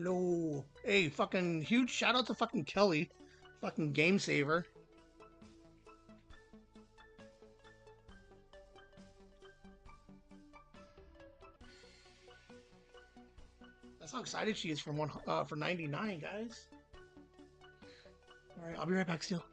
Hello. Hey, fucking huge shout out to fucking Kelly. Fucking game saver. That's how excited she is for 99, guys. All right, I'll be right back, still.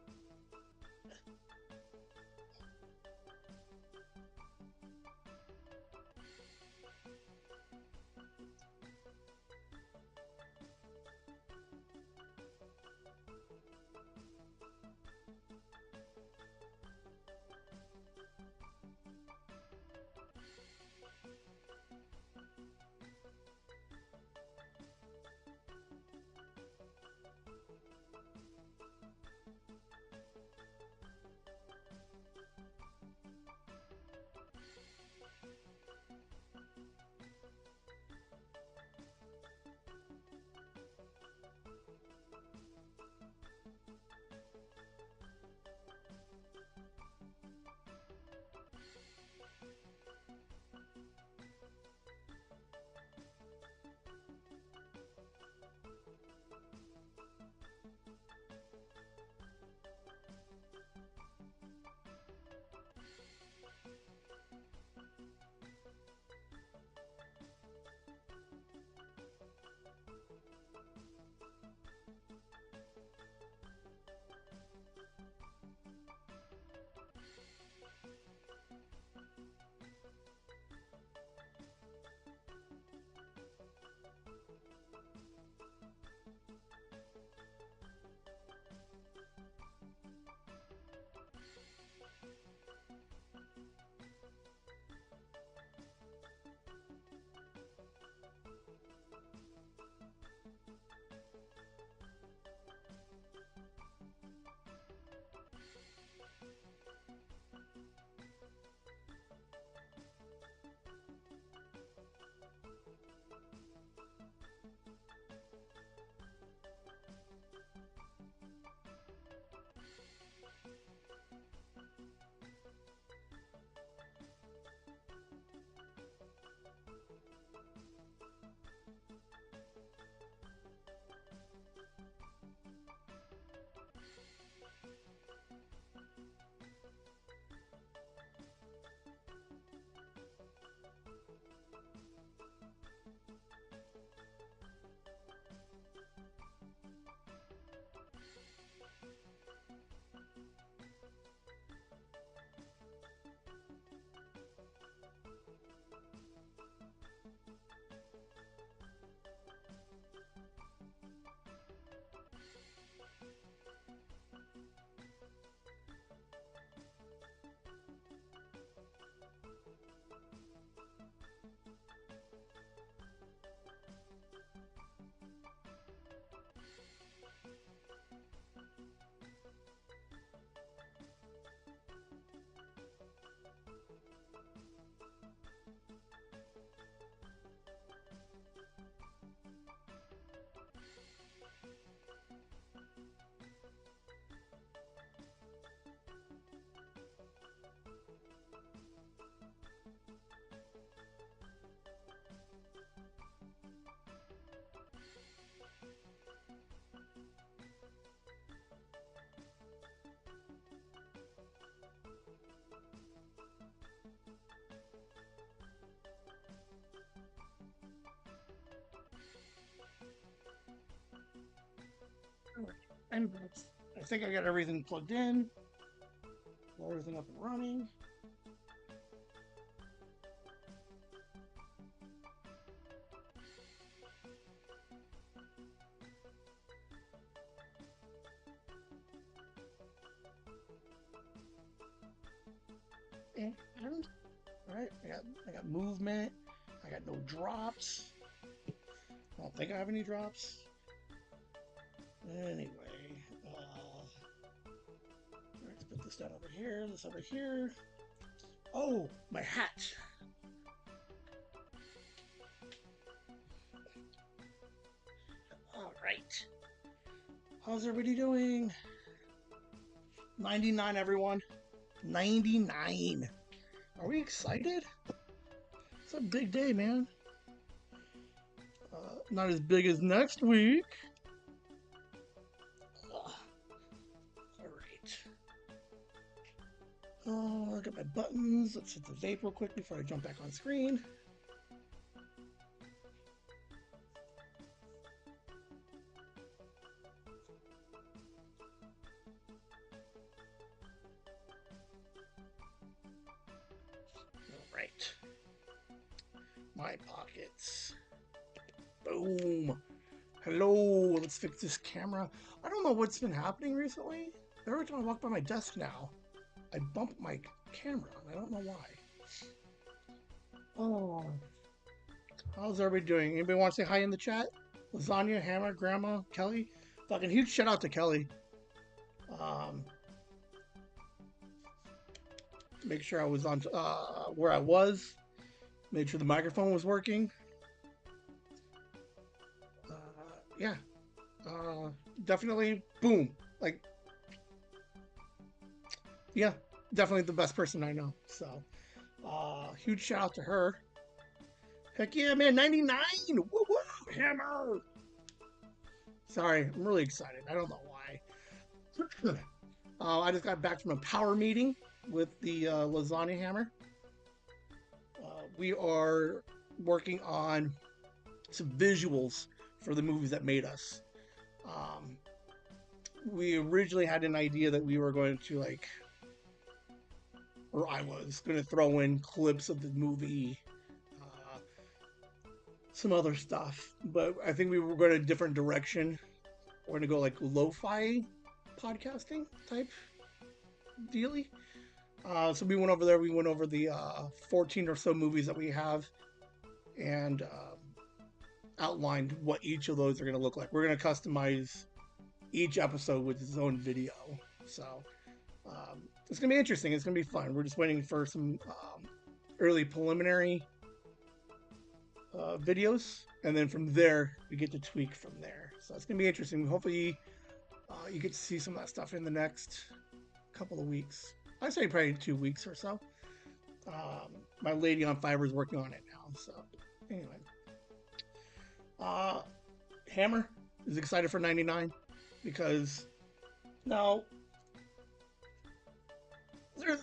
I think I got everything plugged in. Got everything up and running. And all right, I got movement. I got no drops. I don't think I have any drops. Anyway, let's put this down over here. This over here. Oh, my hat. All right. How's everybody doing? 99, everyone. 99. Are we excited? It's a big day, man. Not as big as next week. All right. Oh, look at my buttons. Let's hit the vape real quick before I jump back on screen. My pockets. Boom. Hello. Let's fix this camera. I don't know what's been happening recently. Every time I walk by my desk now, I bump my camera. I don't know why. Oh. How's everybody doing? Anybody want to say hi in the chat? Lasagna, Hammer, Grandma, Kelly? Fucking huge shout out to Kelly. Make sure I was on where I was. Made sure the microphone was working. Yeah. Definitely, boom. Like, yeah, definitely the best person I know. So, huge shout out to her. Heck yeah, man, 99! Woo woo! Hammer! Sorry, I'm really excited. I don't know why. I just got back from a power meeting with the Lasagna Hammer. We are working on some visuals for the movies that made us. We originally had an idea that we were going to I was going to throw in clips of the movie, some other stuff, but I think we were going a different direction. We're going to go lo-fi podcasting type dealy. So we went over there. We went over the 14 or so movies that we have and outlined what each of those are going to look like. We're going to customize each episode with its own video. So it's going to be interesting. It's going to be fun. We're just waiting for some early preliminary videos. And then from there, we get to tweak from there. So it's going to be interesting. Hopefully you get to see some of that stuff in the next couple of weeks. I'd say probably 2 weeks or so. My lady on Fiverr is working on it now. So anyway, Hammer is excited for 99 because now there's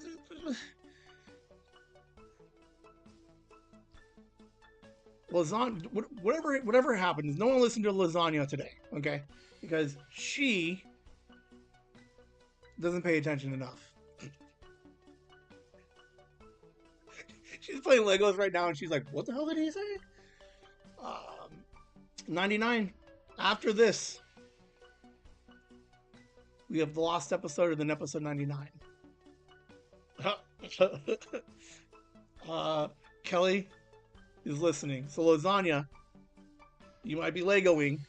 lasagna. Whatever happens, no one listened to Lasagna today, okay? Because she doesn't pay attention enough. She's playing Legos right now, and she's like, what the hell did he say? 99. After this, we have the lost episode, and then episode 99. Kelly is listening. So, Lasagna, you might be Legoing.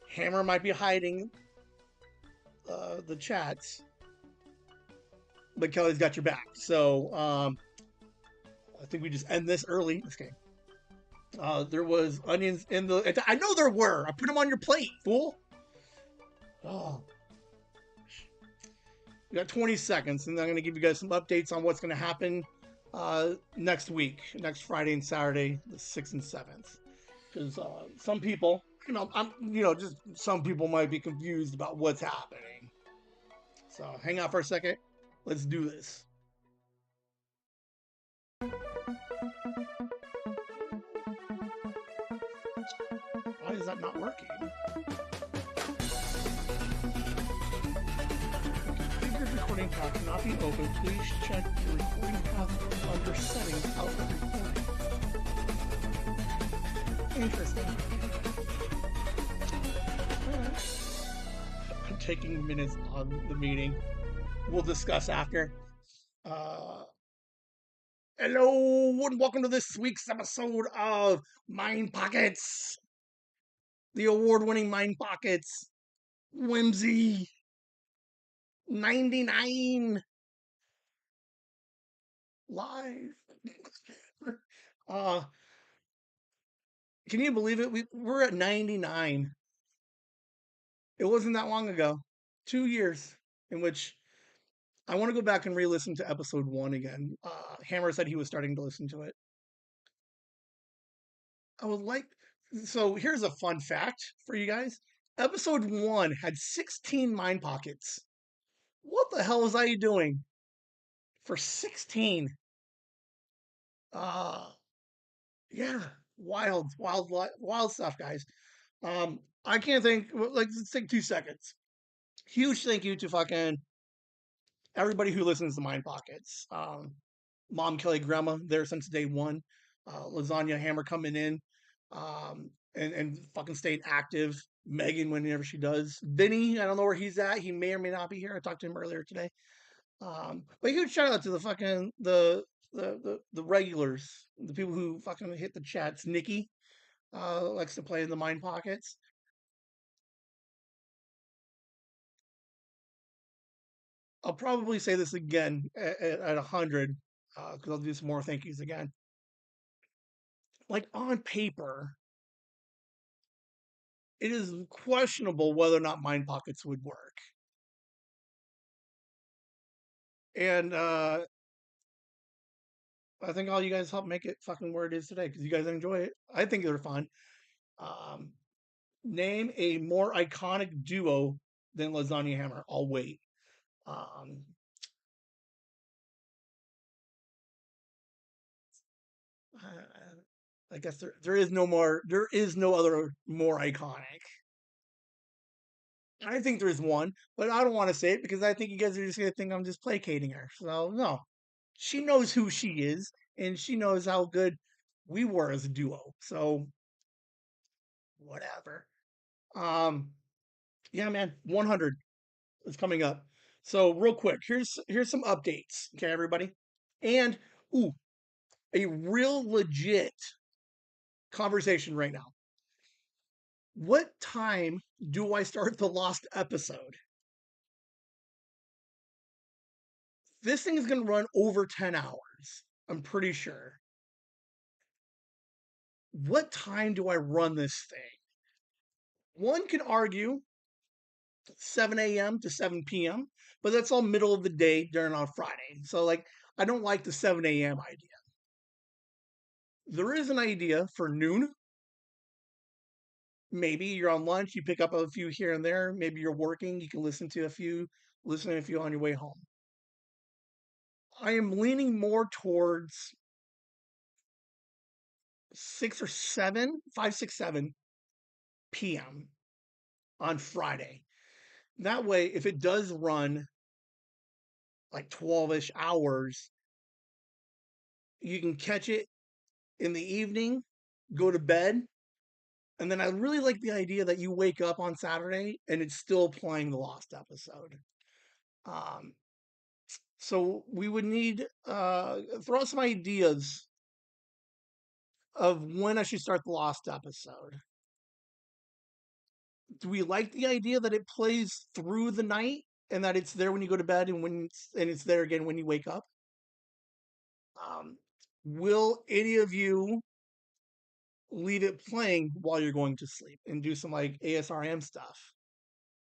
Hammer might be hiding the chats. But Kelly's got your back. So, I think we just end this early. This game. There was onions in the... I know there were. I put them on your plate, fool. Oh. We got 20 seconds, and I'm going to give you guys some updates on what's going to happen next week, next Friday and Saturday, the 6th and 7th. Because some people, just some people might be confused about what's happening. So hang out for a second. Let's do this. Why is that not working? recording path cannot be opened. Please check your recording path under settings, output recording. Interesting. Alright. I'm taking minutes on the meeting. We'll discuss after. Hello and welcome to this week's episode of Mind Pockets. The award-winning Mind Pockets. Whimsy. 99. Live. uh, can you believe it? We're at 99. It wasn't that long ago. 2 years in which I want to go back and re-listen to episode 1 again. Hammer said he was starting to listen to it. I would like... So here's a fun fact for you guys. Episode 1 had 16 Mind Pockets. What the hell was I doing for 16? Yeah, wild stuff, guys. I can't think. Let's take 2 seconds. Huge thank you to fucking everybody who listens to Mind Pockets. Mom Kelly, Grandma, there since day one. Lasagna Hammer coming in, and fucking staying active. Megan, whenever she does. Vinny, I don't know where he's at. He may or may not be here. I talked to him earlier today. But huge shout out to the fucking the regulars, the people who fucking hit the chats. Nikki likes to play in the Mind Pockets. I'll probably say this again at 100 because I'll do some more thank yous again. Like on paper, it is questionable whether or not Mind Pockets would work. And I think all you guys helped make it fucking where it is today because you guys enjoy it. I think they're fun. Name a more iconic duo than Lasagna Hammer. I'll wait. I guess there is no more. There is no other more iconic. I think there's one, but I don't want to say it because I think you guys are just gonna think I'm just placating her. So no, she knows who she is, and she knows how good we were as a duo. So whatever. Um, yeah, man, 100 is coming up. So real quick, here's some updates, okay, everybody, and ooh, a real legit conversation right now. What time do I start the lost episode? This thing is going to run over 10 hours. I'm pretty sure. What time do I run this thing? One can argue 7 a.m. to 7 p.m., but that's all middle of the day during on Friday. So, like, I don't like the 7 a.m. idea. There is an idea for noon. Maybe you're on lunch, you pick up a few here and there. Maybe you're working, you can listen to a few on your way home. I am leaning more towards 6 or 7, 5, 6, 7 p.m. on Friday. That way, if it does run like 12-ish hours, you can catch it in the evening, go to bed, and then I really like the idea that you wake up on Saturday and it's still playing the lost episode. So we would need throw out some ideas of when I should start the lost episode. Do we like the idea that it plays through the night and that it's there when you go to bed and it's there again when you wake up? Will any of you leave it playing while you're going to sleep and do some like ASRM stuff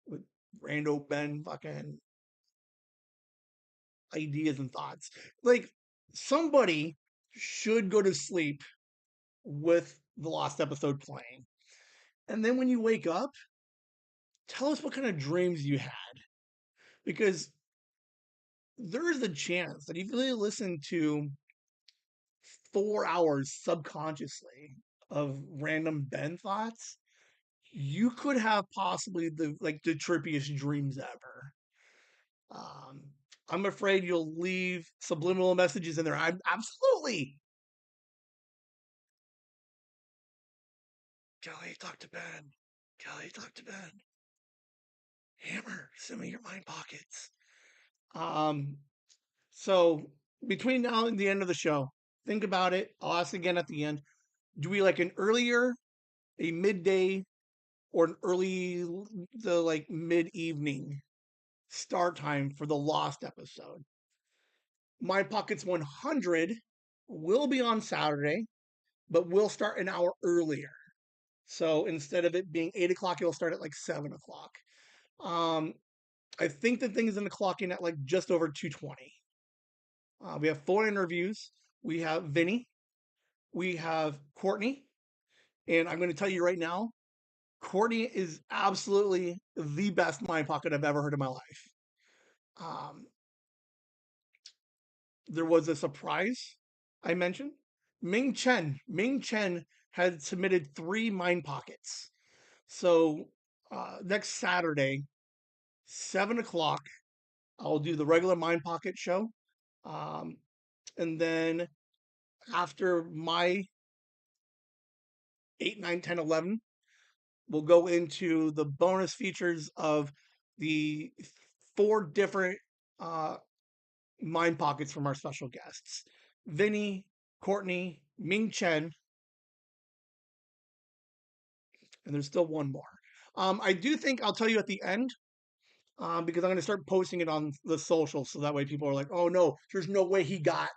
with Rando Ben fucking ideas and thoughts? Like somebody should go to sleep with the lost episode playing. And then when you wake up, tell us what kind of dreams you had. Because there is a chance that if you really listen to 4 hours subconsciously of random Ben thoughts, you could have possibly the trippiest dreams ever. I'm afraid you'll leave subliminal messages in there. I'm absolutely. Kelly, talk to Ben. Kelly, talk to Ben. Hammer, send me your mind pockets. Um, so between now and the end of the show, think about it. I'll ask again at the end. Do we like an earlier, a midday, or an early, the like mid evening start time for the Lost episode? My Pockets 100 will be on Saturday, but we'll start an hour earlier. So instead of it being 8 o'clock, it'll start at like 7 o'clock. Um, I think the thing is going to clock in at like just over 2:20. We have 4 interviews. We have Vinny, we have Courtney, and I'm going to tell you right now, Courtney is absolutely the best mind pocket I've ever heard in my life. Um, there was a surprise I mentioned. Ming Chen had submitted 3 mind pockets. So next Saturday, 7 o'clock, I'll do the regular mind pocket show. Um, and then after my 8, 9, 10, 11, we'll go into the bonus features of the 4 different uh, mind pockets from our special guests: Vinny, Courtney, Ming Chen, and there's still one more. I do think I'll tell you at the end because I'm going to start posting it on the social so that way people are like, oh no, there's no way he got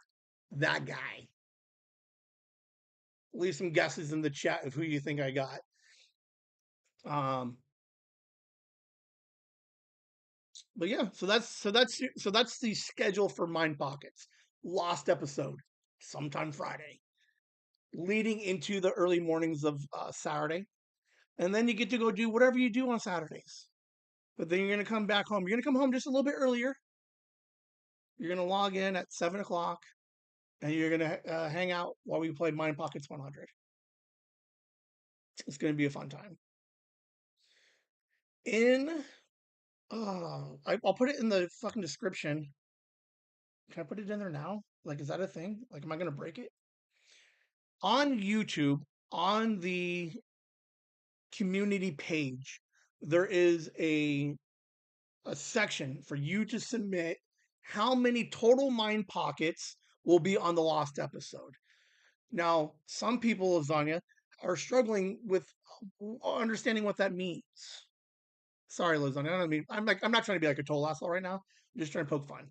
that guy. Leave some guesses in the chat of who you think I got. Um, but yeah, so that's the schedule for Mind Pockets. Lost episode, sometime Friday, leading into the early mornings of Saturday, and then you get to go do whatever you do on Saturdays. But then you're gonna come back home. You're gonna come home just a little bit earlier. You're gonna log in at 7 o'clock, and you're gonna hang out while we play Mind Pockets 100. It's gonna be a fun time. In I'll put it in the fucking description. Can I put it in there now? Like, is that a thing? Like, am I gonna break it? On YouTube, on the community page, there is a section for you to submit how many total mind pockets will be on the Lost episode. Now, some people, Lasagna, are struggling with understanding what that means. Sorry, Lasagna. I don't mean I'm not trying to be like a total asshole right now. I'm just trying to poke fun.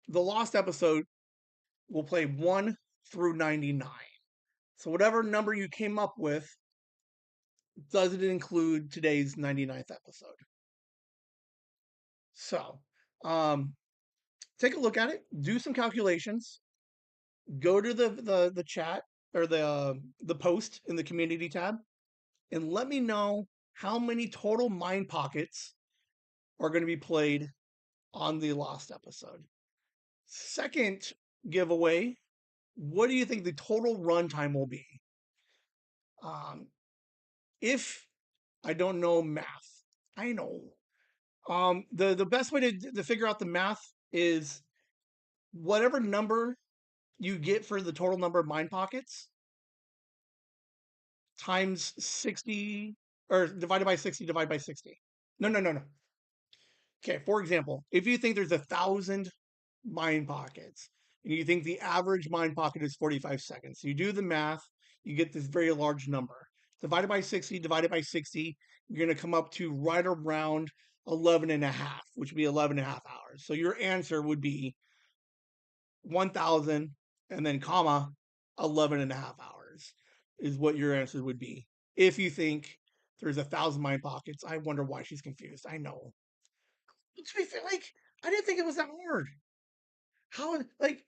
The Lost episode will play 1 through 99. So whatever number you came up with, does it include today's 99th episode? So, um, take a look at it, do some calculations, go to the chat or the post in the community tab, and let me know how many total mind pockets are going to be played on the Lost episode. Second giveaway: what do you think the total runtime will be? Um, if I don't know math, I know. The best way to figure out the math is whatever number you get for the total number of mind pockets times 60 or divided by 60 divided by 60. No, no, no, no. Okay, for example, if you think there's 1,000 mind pockets and you think the average mind pocket is 45 seconds, you do the math, you get this very large number. Divided by 60, you're going to come up to right around 11 and a half, which would be 11 and a half hours. So your answer would be 1,000 and then comma 11 and a half hours is what your answer would be. If you think there's 1,000 mind pockets, I wonder why she's confused. I know. To be fair, like, I didn't think it was that hard. How, like,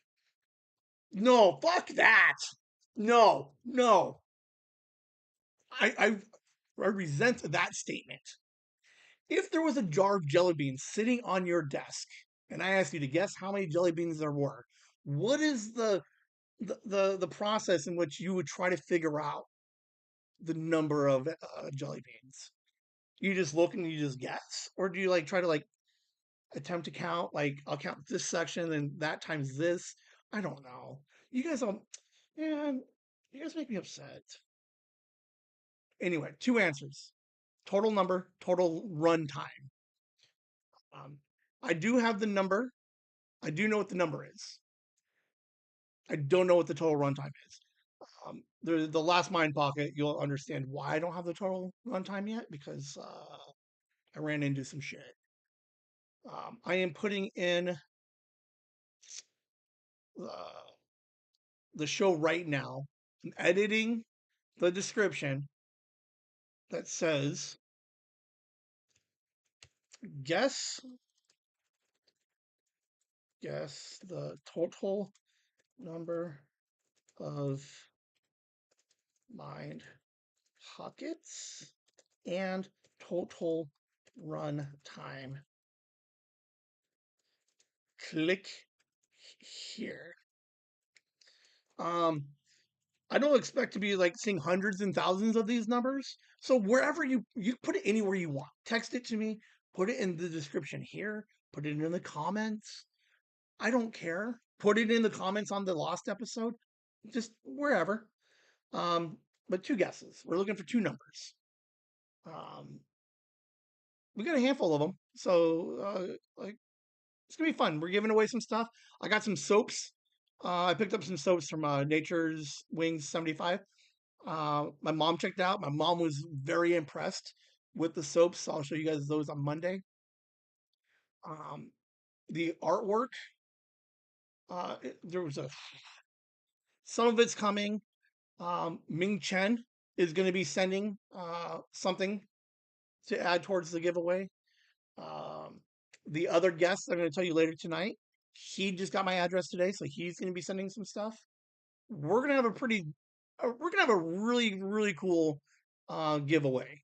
no, fuck that. No, no. I, I, I resent that statement. If there was a jar of jelly beans sitting on your desk, and I asked you to guess how many jelly beans there were, what is the process in which you would try to figure out the number of jelly beans? You just look and you just guess, or do you like try to like attempt to count. Like I'll count this section and that times this. I don't know. You guys all, man, you guys make me upset. Anyway, two answers: total number, total run time. Um, I do have the number. I do know what the number is. I don't know what the total runtime is. The last Mind Pocket, you'll understand why I don't have the total runtime yet because I ran into some shit. I am putting in uh, the show right now. I'm editing the description that says, guess guess the total number of mind pockets and total run time. Click here. Um, I don't expect to be like seeing hundreds and thousands of these numbers. So wherever you put it anywhere you want. Text it to me, put it in the description here, put it in the comments. I don't care. Put it in the comments on the lost episode. Just wherever. But two guesses. We're looking for two numbers. Um, we got a handful of them. So like it's gonna be fun. We're giving away some stuff. I got some soaps. I picked up some soaps from Nature's Wings 75. My mom checked out. My mom was very impressed with the soaps. So I'll show you guys those on Monday. Um, the artwork, there was a some of it's coming. Ming Chen is going to be sending something to add towards the giveaway. Um, the other guest I'm going to tell you later tonight. He just got my address today, so he's going to be sending some stuff. We're going to have we're going to have a really cool giveaway.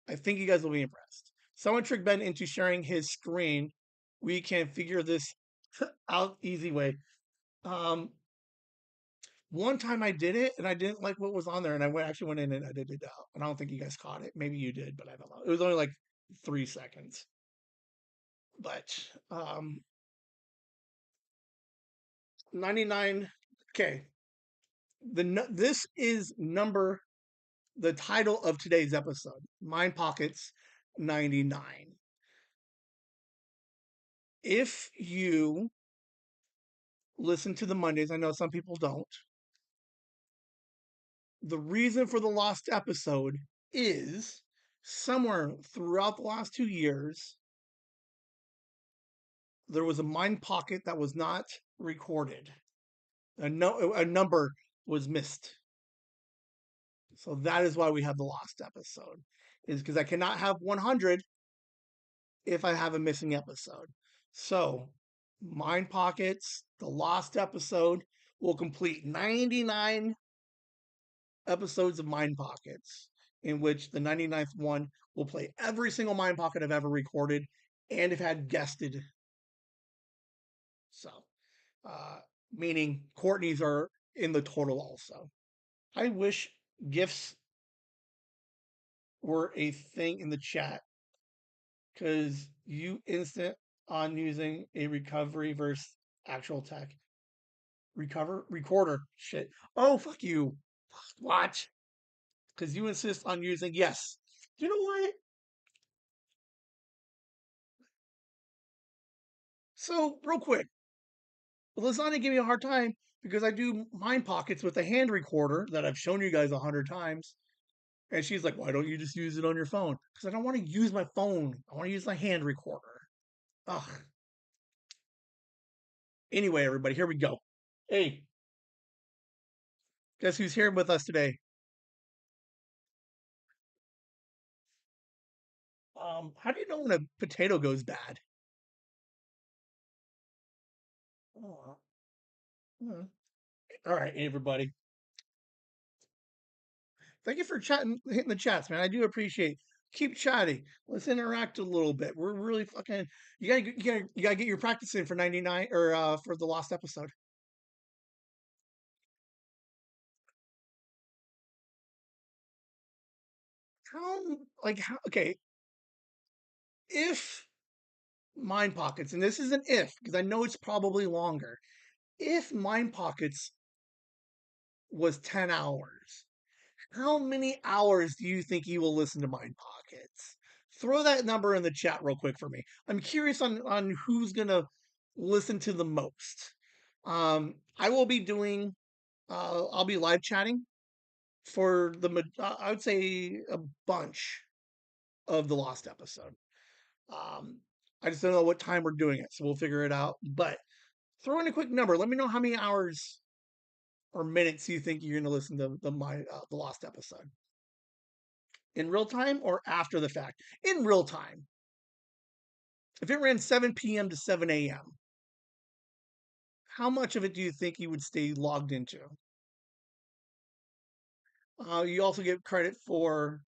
I think you guys will be impressed. Someone tricked Ben into sharing his screen. We can figure this out easy way. Um, one time I did it and I didn't like what was on there, and actually went in and edited it out. And I don't think you guys caught it. Maybe you did, but I don't know. It was only like 3 seconds. But 99. Okay, this is the title of today's episode. Mind Pockets 99. If you listen to the Mondays, I know some people don't. The reason for the lost episode is somewhere throughout the last 2 years, there was a mind pocket that was not recorded. A number was missed. So that is why we have the lost episode, is because I cannot have 100 if I have a missing episode. So, Mind Pockets, the lost episode, will complete 99 episodes of Mind Pockets, in which the 99th one will play every single Mind Pocket I've ever recorded and have had guested. So, uh, meaning Courtney's are in the total also. I wish gifts were a thing in the chat because you instant on using a recovery versus actual tech. Recorder. Shit. Oh, fuck you. Watch. Because you insist on using, yes. You know what? So, real quick, Lasagna gave me a hard time because I do mind pockets with a hand recorder that I've shown you guys 100 times. And she's like, why don't you just use it on your phone? Because I don't want to use my phone. I want to use my hand recorder. Ugh. Anyway, everybody, here we go. Hey, guess who's here with us today? How do you know when a potato goes bad? Oh, all right, everybody. Thank you for chatting, hitting the chats, man. I do appreciate. Keep chatting. Let's interact a little bit. We're really fucking. You gotta get your practice in for 99 or for the lost episode. How like how? Okay, if Mind Pockets, and this is an if, because I know it's probably longer. If Mind Pockets was 10 hours, how many hours do you think you will listen to Mind Pockets? Throw that number in the chat real quick for me. I'm curious on who's gonna listen to the most. I will be doing. I'll be live chatting for I would say a bunch of the lost episode. Um, I just don't know what time we're doing it, so we'll figure it out. But throw in a quick number. Let me know how many hours or minutes you think you're going to listen to the lost episode in real time or after the fact. In real time, if it ran 7 p.m. to 7 a.m., how much of it do you think you would stay logged into? You also get credit for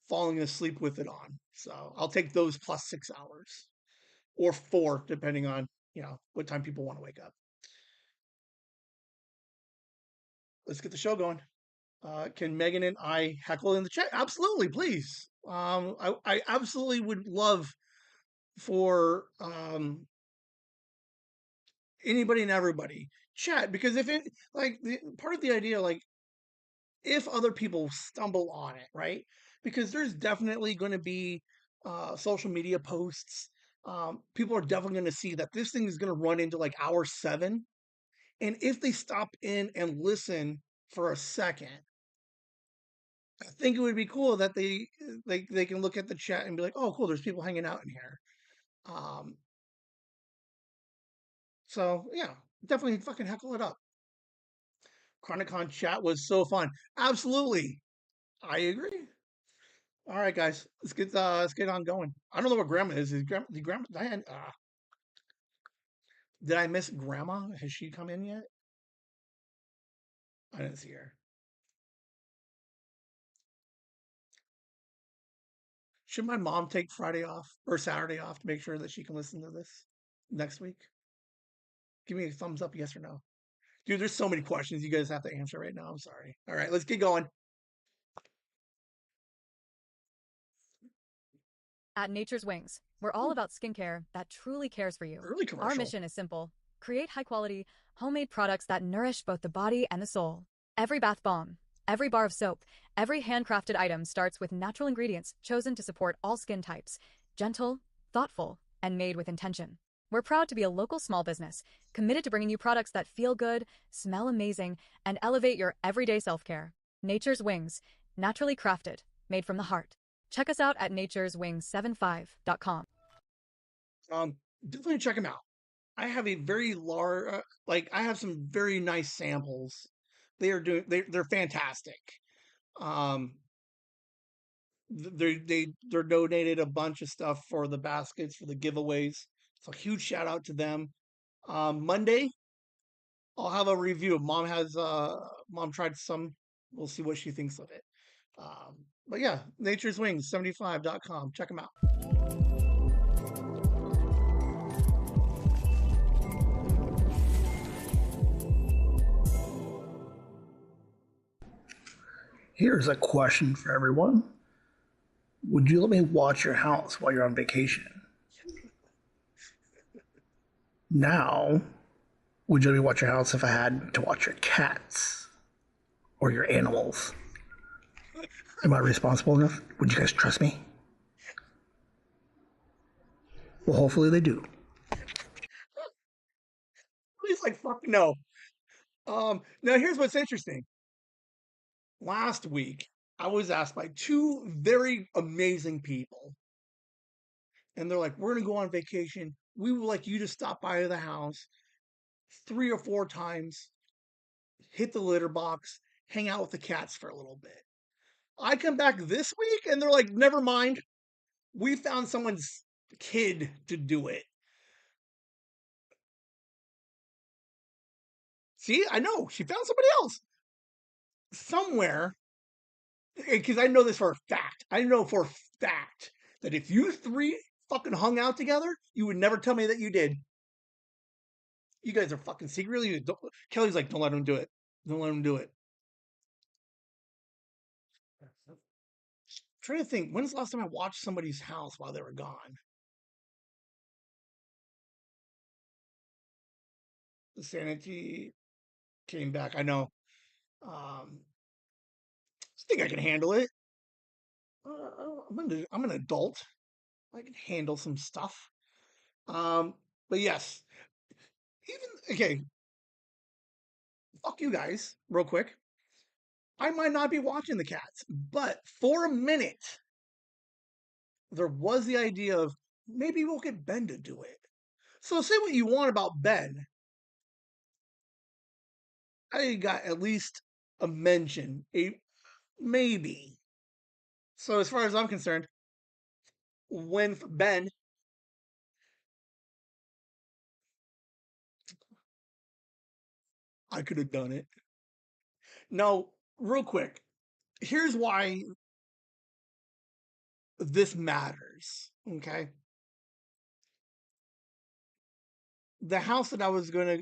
falling asleep with it on. So I'll take those plus 6 hours or 4, depending on what time people want to wake up. Let's get the show going. Can Megan and I heckle in the chat? Absolutely, please. I absolutely would love for anybody and everybody chat, because if it part of the idea, like, if other people stumble on it, right? Because there's definitely going to be social media posts. People are definitely going to see that this thing is going to run into like hour 7, and if they stop in and listen for a second, I think it would be cool that they can look at the chat and be like, "Oh, cool, there's people hanging out in here." Um, so yeah, definitely fucking heckle it up. Chronicon chat was so fun. Absolutely, I agree. All right, guys, let's get on going. I don't know what grandma is. Is grandma Diane? Did I miss grandma? Has she come in yet? I didn't see her. Should my mom take Friday off or Saturday off to make sure that she can listen to this next week? Give me a thumbs up, yes or no. Dude, there's so many questions you guys have to answer right now. I'm sorry. All right, let's get going. At Nature's Wings, we're all about skincare that truly cares for you. Early Our commercial. mission is simple: create high quality, homemade products that nourish both the body and the soul. Every bath bomb, every bar of soap, every handcrafted item starts with natural ingredients chosen to support all skin types, gentle, thoughtful, and made with intention. We're proud to be a local small business, committed to bringing you products that feel good, smell amazing, and elevate your everyday self-care. Nature's Wings, naturally crafted, made from the heart. Check us out at natureswings75.com. Definitely check them out. I have a very large, I have some very nice samples. They're fantastic. Um, they're donated a bunch of stuff for the baskets for the giveaways. So huge shout out to them. Monday, I'll have a review. Mom tried some. We'll see what she thinks of it. But yeah, Nature's Wings 75.com. Check them out. Here's a question for everyone. Would you let me watch your house while you're on vacation? Now, would you let me watch your house if I had to watch your cats or your animals? Am I responsible enough? Would you guys trust me? Well, hopefully they do. Please, like, fuck no. Now here's what's interesting. Last week, I was asked by two very amazing people, and they're like, "We're gonna go on vacation. We would like you to stop by the house 3 or 4 times, hit the litter box, hang out with the cats for a little bit." I come back this week, and they're like, "Never mind. We found someone's kid to do it." See, I know she found somebody else somewhere, because I know this for a fact. I know for a fact that if you three fucking hung out together, you would never tell me that you did. You guys are fucking secretly. Kelly's like, "Don't let him do it. Don't let him do it." I'm trying to think, when's the last time I watched somebody's house while they were gone? sanity came back. I know. I think I can handle it. I'm an adult. I can handle some stuff. Um, but yes, even okay. Fuck you guys, real quick. I might not be watching the cats, but for a minute, there was the idea of maybe we'll get Ben to do it. So say what you want about Ben. I got at least a mention, a maybe. So as far as I'm concerned, when Ben, I could have done it. No, real quick. Here's why this matters. Okay, the house that I was gonna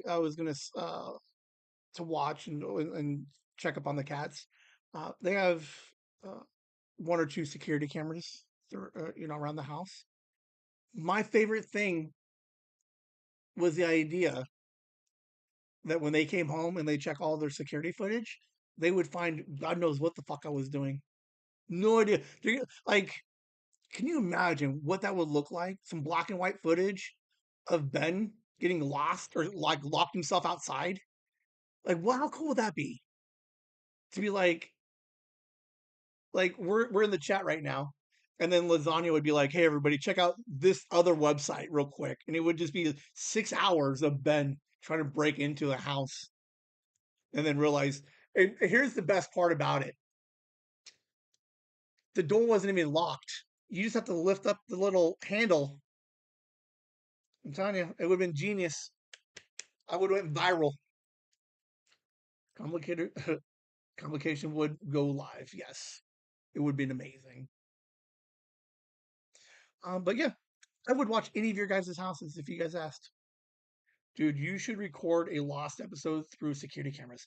to watch and check up on the cats. They have uh, one or two security cameras, around the house. My favorite thing was the idea that when they came home and they check all their security footage, they would find God knows what the fuck I was doing. No idea. Like, can you imagine what that would look like? Some black and white footage of Ben getting lost or like locked himself outside. Like, wow, how cool would that be? To be like we're in the chat right now, and then Lasagna would be like, "Hey, everybody, check out this other website real quick," and it would just be 6 hours of Ben trying to break into a house, and then realize. And here's the best part about it: the door wasn't even locked. You just have to lift up the little handle. I'm telling you, it would have been genius. I would have went viral. Complicated complication would go live. Yes, it would have been amazing. But yeah, I would watch any of your guys' houses if you guys asked. Dude, you should record a lost episode through security cameras.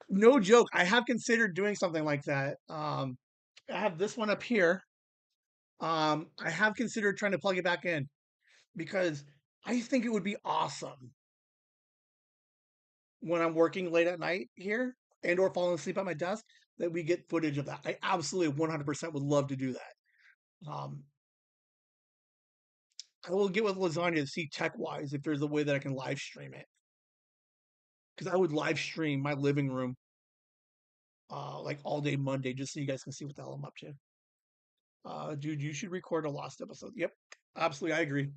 No joke. I have considered doing something like that. I have this one up here. I have considered trying to plug it back in because I think it would be awesome when I'm working late at night here and or falling asleep at my desk that we get footage of that. I absolutely 100% would love to do that. Um, I will get with Lasagna to see tech wise if there's a way that I can live stream it because I would live stream my living room like all day Monday just so you guys can see what the hell I'm up to. Dude, you should record a lost episode. Yep, absolutely, I agree.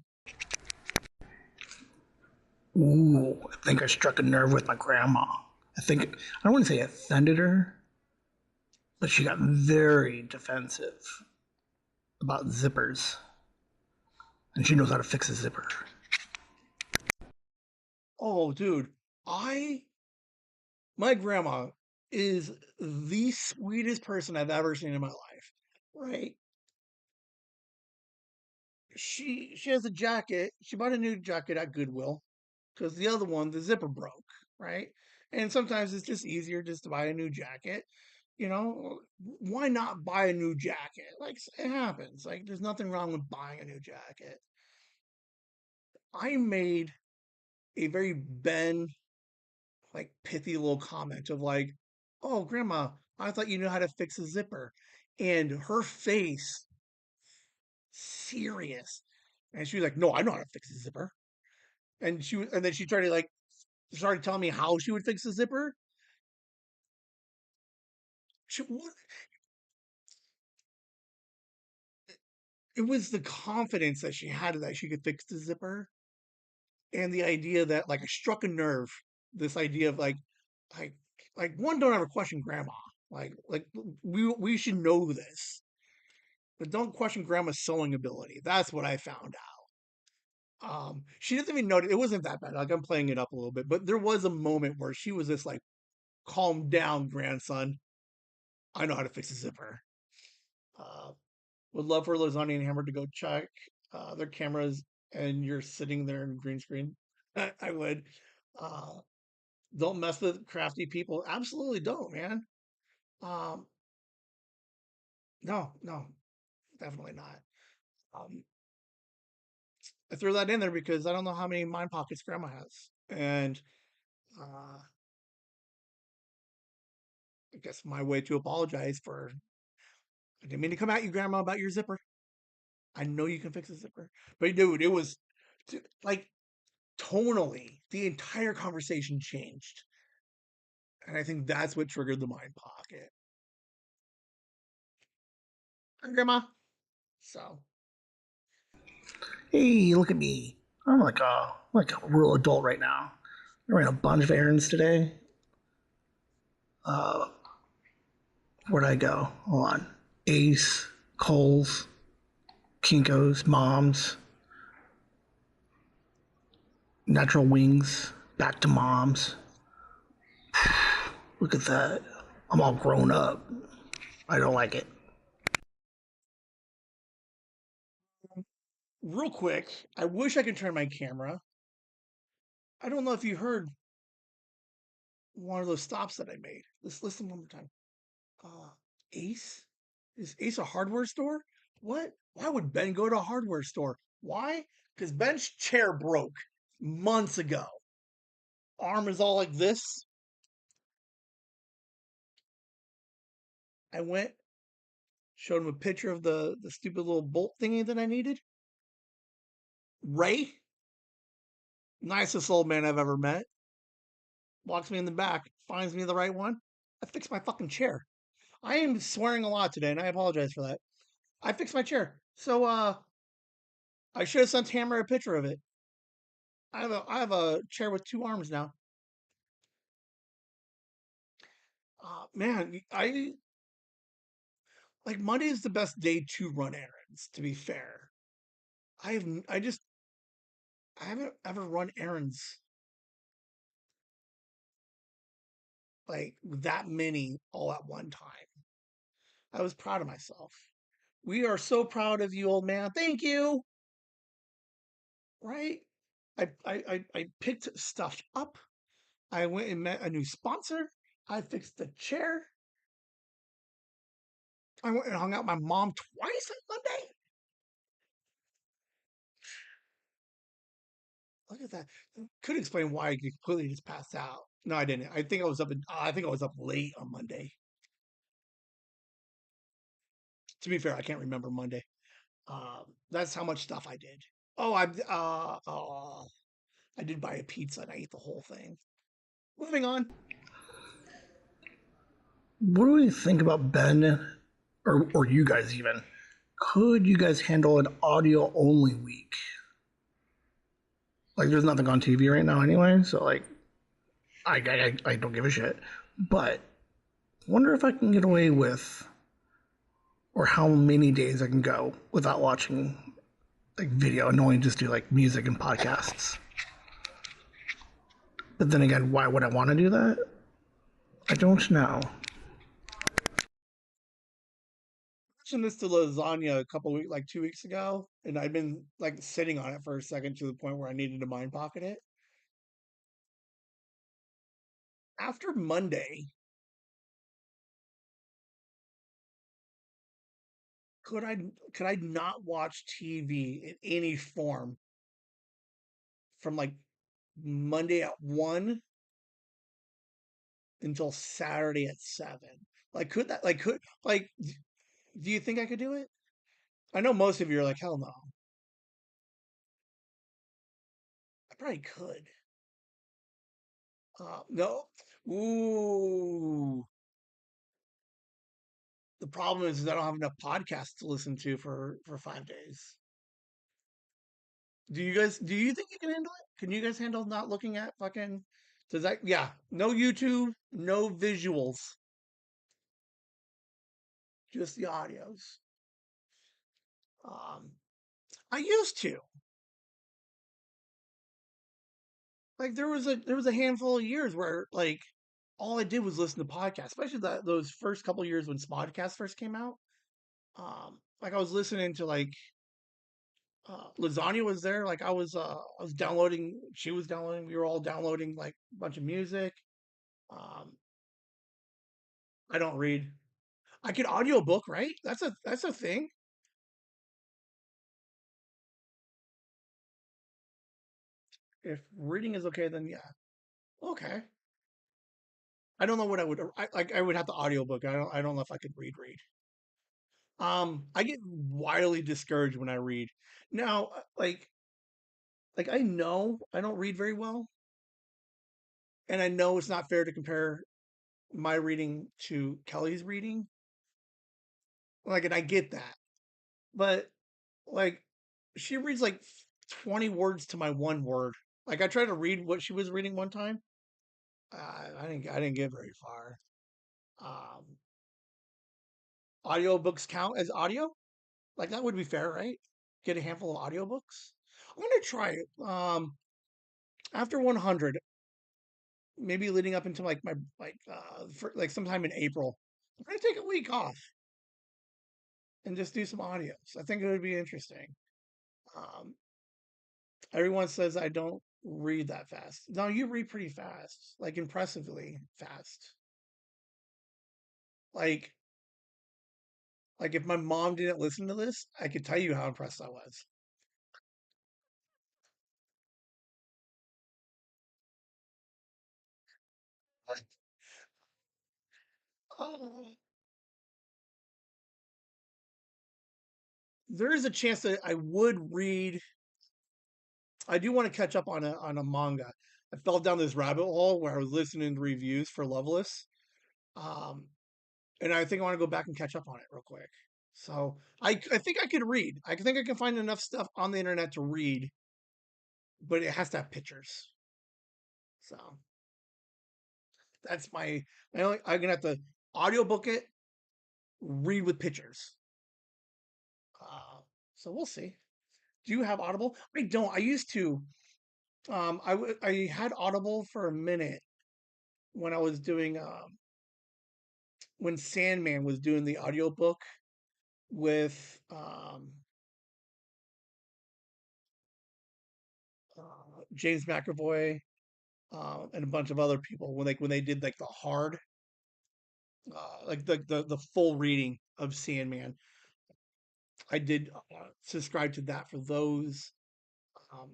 Ooh, I think I struck a nerve with my grandma. I don't want to say I offended her, but she got very defensive about zippers, and she knows how to fix a zipper. Oh, dude, I my grandma is the sweetest person I've ever seen in my life. Right? She has a jacket. She bought a new jacket at Goodwill because the other one, the zipper broke, right? And sometimes it's just easier just to buy a new jacket. Why not buy a new jacket? Like it happens. Like there's nothing wrong with buying a new jacket. I made a very Ben like pithy little comment of like, "Oh, grandma, I thought you knew how to fix a zipper." And her face serious. And she was like, "No, I know how to fix a zipper." And then she tried to like started telling me how she would fix the zipper. What? It was the confidence that she had that she could fix the zipper, and the idea that like I struck a nerve. This idea of like, like one, don't ever question grandma. Like we should know this, but don't question grandma's sewing ability. That's what I found out. She doesn't even know it wasn't that bad. Like I'm playing it up a little bit, but there was a moment where she was just like, "Calm down, grandson. I know how to fix a zipper." Uh, would love for Lasagna and Hammer to go check their cameras, and you're sitting there in green screen. I would. Uh, don't mess with crafty people. Absolutely don't, man. Um, no, no, definitely not. Um, I threw that in there because I don't know how many mind pockets Grandma has. And I guess my way to apologize for I didn't mean to come at you, Grandma, about your zipper. I know you can fix a zipper, but dude, it was like tonally the entire conversation changed, and I think that's what triggered the mind pocket. Hi, Grandma. So Hey, look at me. I'm like a real adult right now. I ran a bunch of errands today. Uh, where'd I go? Hold on. Ace, Kohl's, Kinko's, Mom's, Natural Wings, back to Mom's. Look at that. I'm all grown up. I don't like it. real quick, I wish I could turn my camera. I don't know if you heard one of those stops that I made. Let's listen one more time. Uh, Ace? Is Ace a hardware store? What? Why would Ben go to a hardware store? Why? Because Ben's chair broke months ago. Arm is all like this. I went, showed him a picture of the stupid little bolt thingy that I needed. Ray, nicest old man I've ever met, walks me in the back, finds me the right one. I fixed my fucking chair. I am swearing a lot today, and I apologize for that. I fixed my chair. So I should have sent Hammer a picture of it. I have a chair with two arms now. Man, I like Monday is the best day to run errands. To be fair, I haven't ever run errands like that many all at one time. I was proud of myself. We are so proud of you, old man. Thank you. Right? I picked stuff up. I went and met a new sponsor. I fixed the chair. I went and hung out with my mom twice on Monday. Look at that. Could explain why I completely just passed out. No, I didn't. I think I was up. I think I was up late on Monday. To be fair, I can't remember Monday. That's how much stuff I did. Oh, I did buy a pizza and I ate the whole thing. Moving on. What do we think about Ben, or you guys even? Could you guys handle an audio only week? Like, there's nothing on TV right now anyway, so like, I don't give a shit. But wonder if I can get away with, or how many days I can go without watching like video and only just do like music and podcasts. But then again, why would I want to do that? I don't know. Mentioned this to lasagna a couple weeks, like 2 weeks ago, and I've been like sitting on it for a second to the point where I needed to mind pocket it. After Monday, could I could I not watch TV in any form from like Monday at 1 until Saturday at 7? Like could that like could like do you think I could do it? I know most of you are like hell no. I probably could. No. Ooh. The problem is I don't have enough podcasts to listen to for 5 days. Do you think you can handle it? Can you guys handle not looking at fucking does that yeah, no YouTube, no visuals, just the audios. Um I used to. Like there was a handful of years where like all I did was listen to podcasts, especially those first couple years when Smodcast first came out. Like I was listening to like Lasagna was there. Like I was downloading. She was downloading. We were all downloading like a bunch of music. Um, I don't read. I could audio book, right? That's a thing. If reading is okay, then yeah. Okay. I don't know what I would I would have the audiobook. I don't know if I could read. I get wildly discouraged when I read. Now, I know I don't read very well, and I know it's not fair to compare my reading to Kelly's reading. And I get that. But like she reads like 20 words to my one word. Like I tried to read what she was reading one time. I didn't get very far. Um Audiobooks count as audio? Like that would be fair, right? Get a handful of audiobooks. I'm gonna try it. After 100, maybe leading up into like my for like sometime in April. I'm gonna take a week off and just do some audios. I think it would be interesting. Um, Everyone says I don't read that fast. No, you read pretty fast, like impressively fast. Like like if my mom didn't listen to this, I could tell you how impressed I was. Oh, there is a chance that I would read. I do want to catch up on a manga. I fell down this rabbit hole where I was listening to reviews for Loveless, um, and I think I want to go back and catch up on it real quick. So I think I could read. I think I can find enough stuff on the internet to read, but it has to have pictures. So that's my only. I'm gonna have to audiobook it, read with pictures. Uh, so we'll see. Do you have Audible? I don't. I used to. I had Audible for a minute when I was doing when Sandman was doing the audiobook with James McAvoy and a bunch of other people when they did like the hard like the full reading of Sandman. I did subscribe to that for those,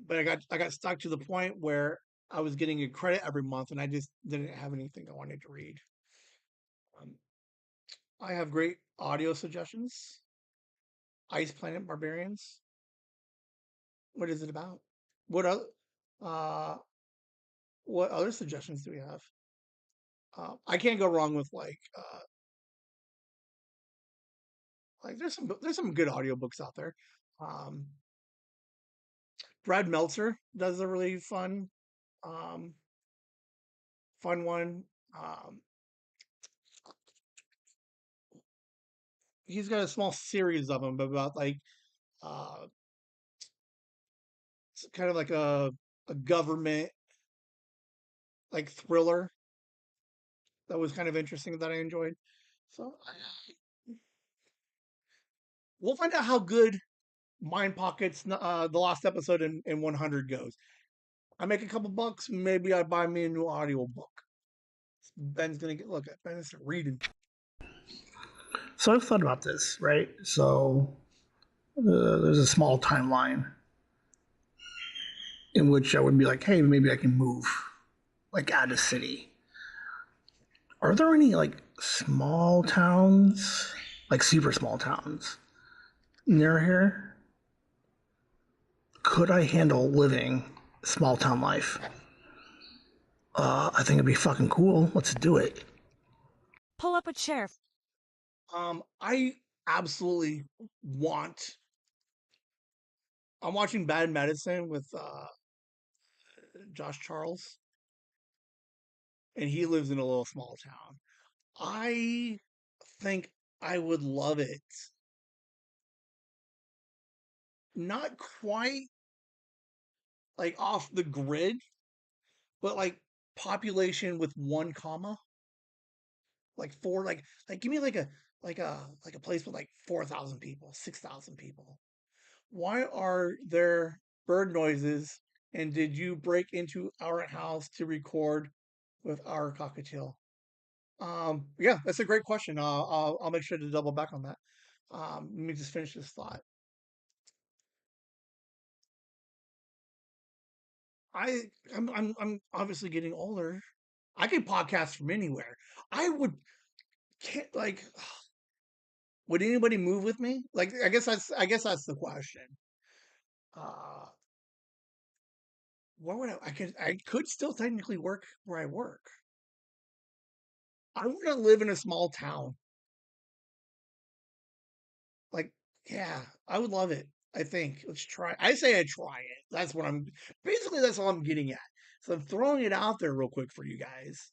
but I got stuck to the point where I was getting a credit every month, and I just didn't have anything I wanted to read. Um, I have great audio suggestions. Ice Planet Barbarians. What is it about? What other uh, what other suggestions do we have? I can't go wrong with like there's some good audiobooks out there. Um, Brad Meltzer does a really um, fun one. Um, he's got a small series of them about like uh, it's kind of like a government like thriller that was kind of interesting that I enjoyed. So we'll find out how good Mind Pockets the last episode in 100 goes. I make a couple bucks, maybe I buy me a new audio book. Ben's gonna get look at Ben's reading. So I've thought about this, right? So there's a small timeline in which I would be like, hey, maybe I can move, like, out of city. Are there any like small towns, like super small towns near here? Could I handle living small town life? I think it'd be fucking cool. Let's do it. Pull up a chair. I absolutely want. I'm watching Bad Medicine with Josh Charles, and he lives in a little small town. I think I would love it. Not quite like off the grid, but like population with one comma, like four, like give me like a place with like 4,000 people, 6,000 people. Why are there bird noises? And did you break into our house to record with our cockatiel? Yeah, that's a great question. I'll make sure to double back on that. Let me just finish this thought. I'm obviously getting older. I can podcast from anywhere. I would can't like would anybody move with me? Like I guess that's the question. Uh what would I could still technically work where I work. I want to live in a small town. Like, yeah, I would love it. I think. Let's try. I say I try it. That's all I'm getting at. So I'm throwing it out there real quick for you guys.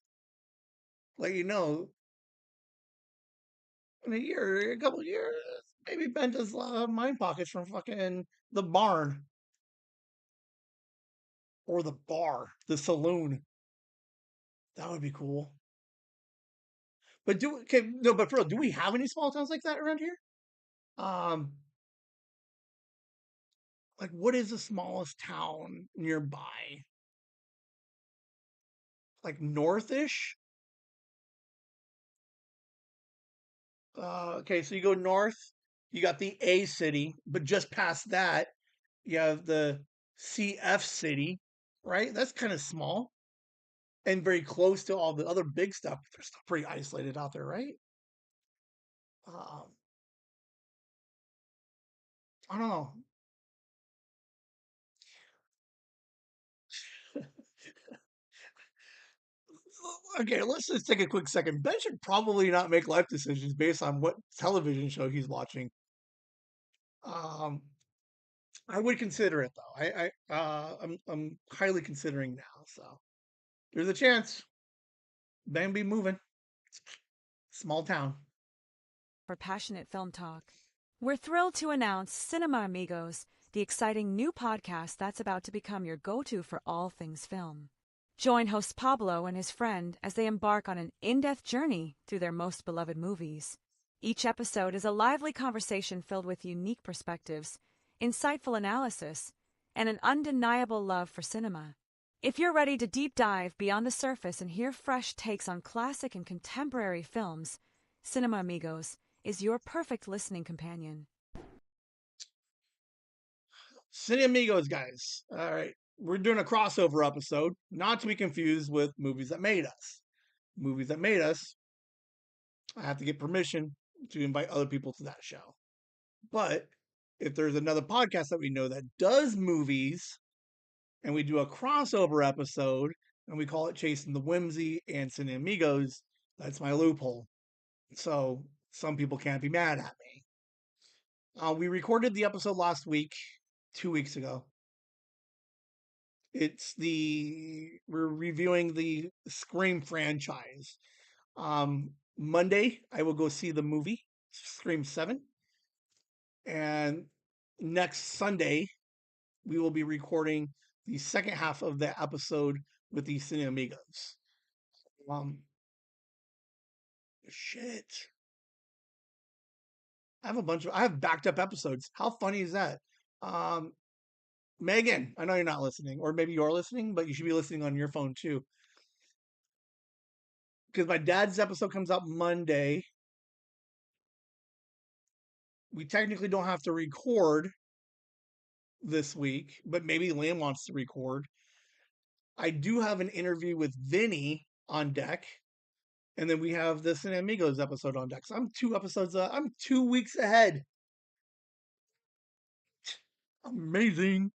Let you know in a couple of years, maybe Ben does mind pockets from fucking the barn or the bar, the saloon. That would be cool. But for real, do we have any small towns like that around here? Um, like what is the smallest town nearby? Like northish? Okay, so you go north, you got the A city, but just past that, you have the CF city, right? That's kind of small and very close to all the other big stuff. They're still pretty isolated out there, right? Um, I don't know. Okay, let's just take a quick second. Ben should probably not make life decisions based on what television show he's watching. Um, I would consider it though. I'm highly considering now. So there's a chance Ben be moving. Small town. For passionate film talk. We're thrilled to announce Cinema Amigos, the exciting new podcast that's about to become your go-to for all things film. Join host Pablo and his friend as they embark on an in-depth journey through their most beloved movies. Each episode is a lively conversation filled with unique perspectives, insightful analysis, and an undeniable love for cinema. If you're ready to deep dive beyond the surface and hear fresh takes on classic and contemporary films, Cinema Amigos is your perfect listening companion. CineAmigos, guys. All right. We're doing a crossover episode, not to be confused with Movies That Made Us. Movies That Made Us, I have to get permission to invite other people to that show. But if there's another podcast that we know that does movies and we do a crossover episode and we call it Chasing the Whimsy and CineAmigos, that's my loophole. So some people can't be mad at me. We recorded the episode last week, 2 weeks ago. We're reviewing the Scream franchise. Monday, I will go see the movie Scream 7. And next Sunday, we will be recording the second half of the episode with the Cine Amigos. Um, shit. I have backed up episodes. How funny is that? Um, Megan, I know you're not listening, or maybe you're listening, but you should be listening on your phone too. Because my dad's episode comes out Monday. We technically don't have to record this week, but maybe Liam wants to record. I do have an interview with Vinny on deck, and then we have this and Amigos episode on deck. So I'm 2 weeks ahead. Amazing.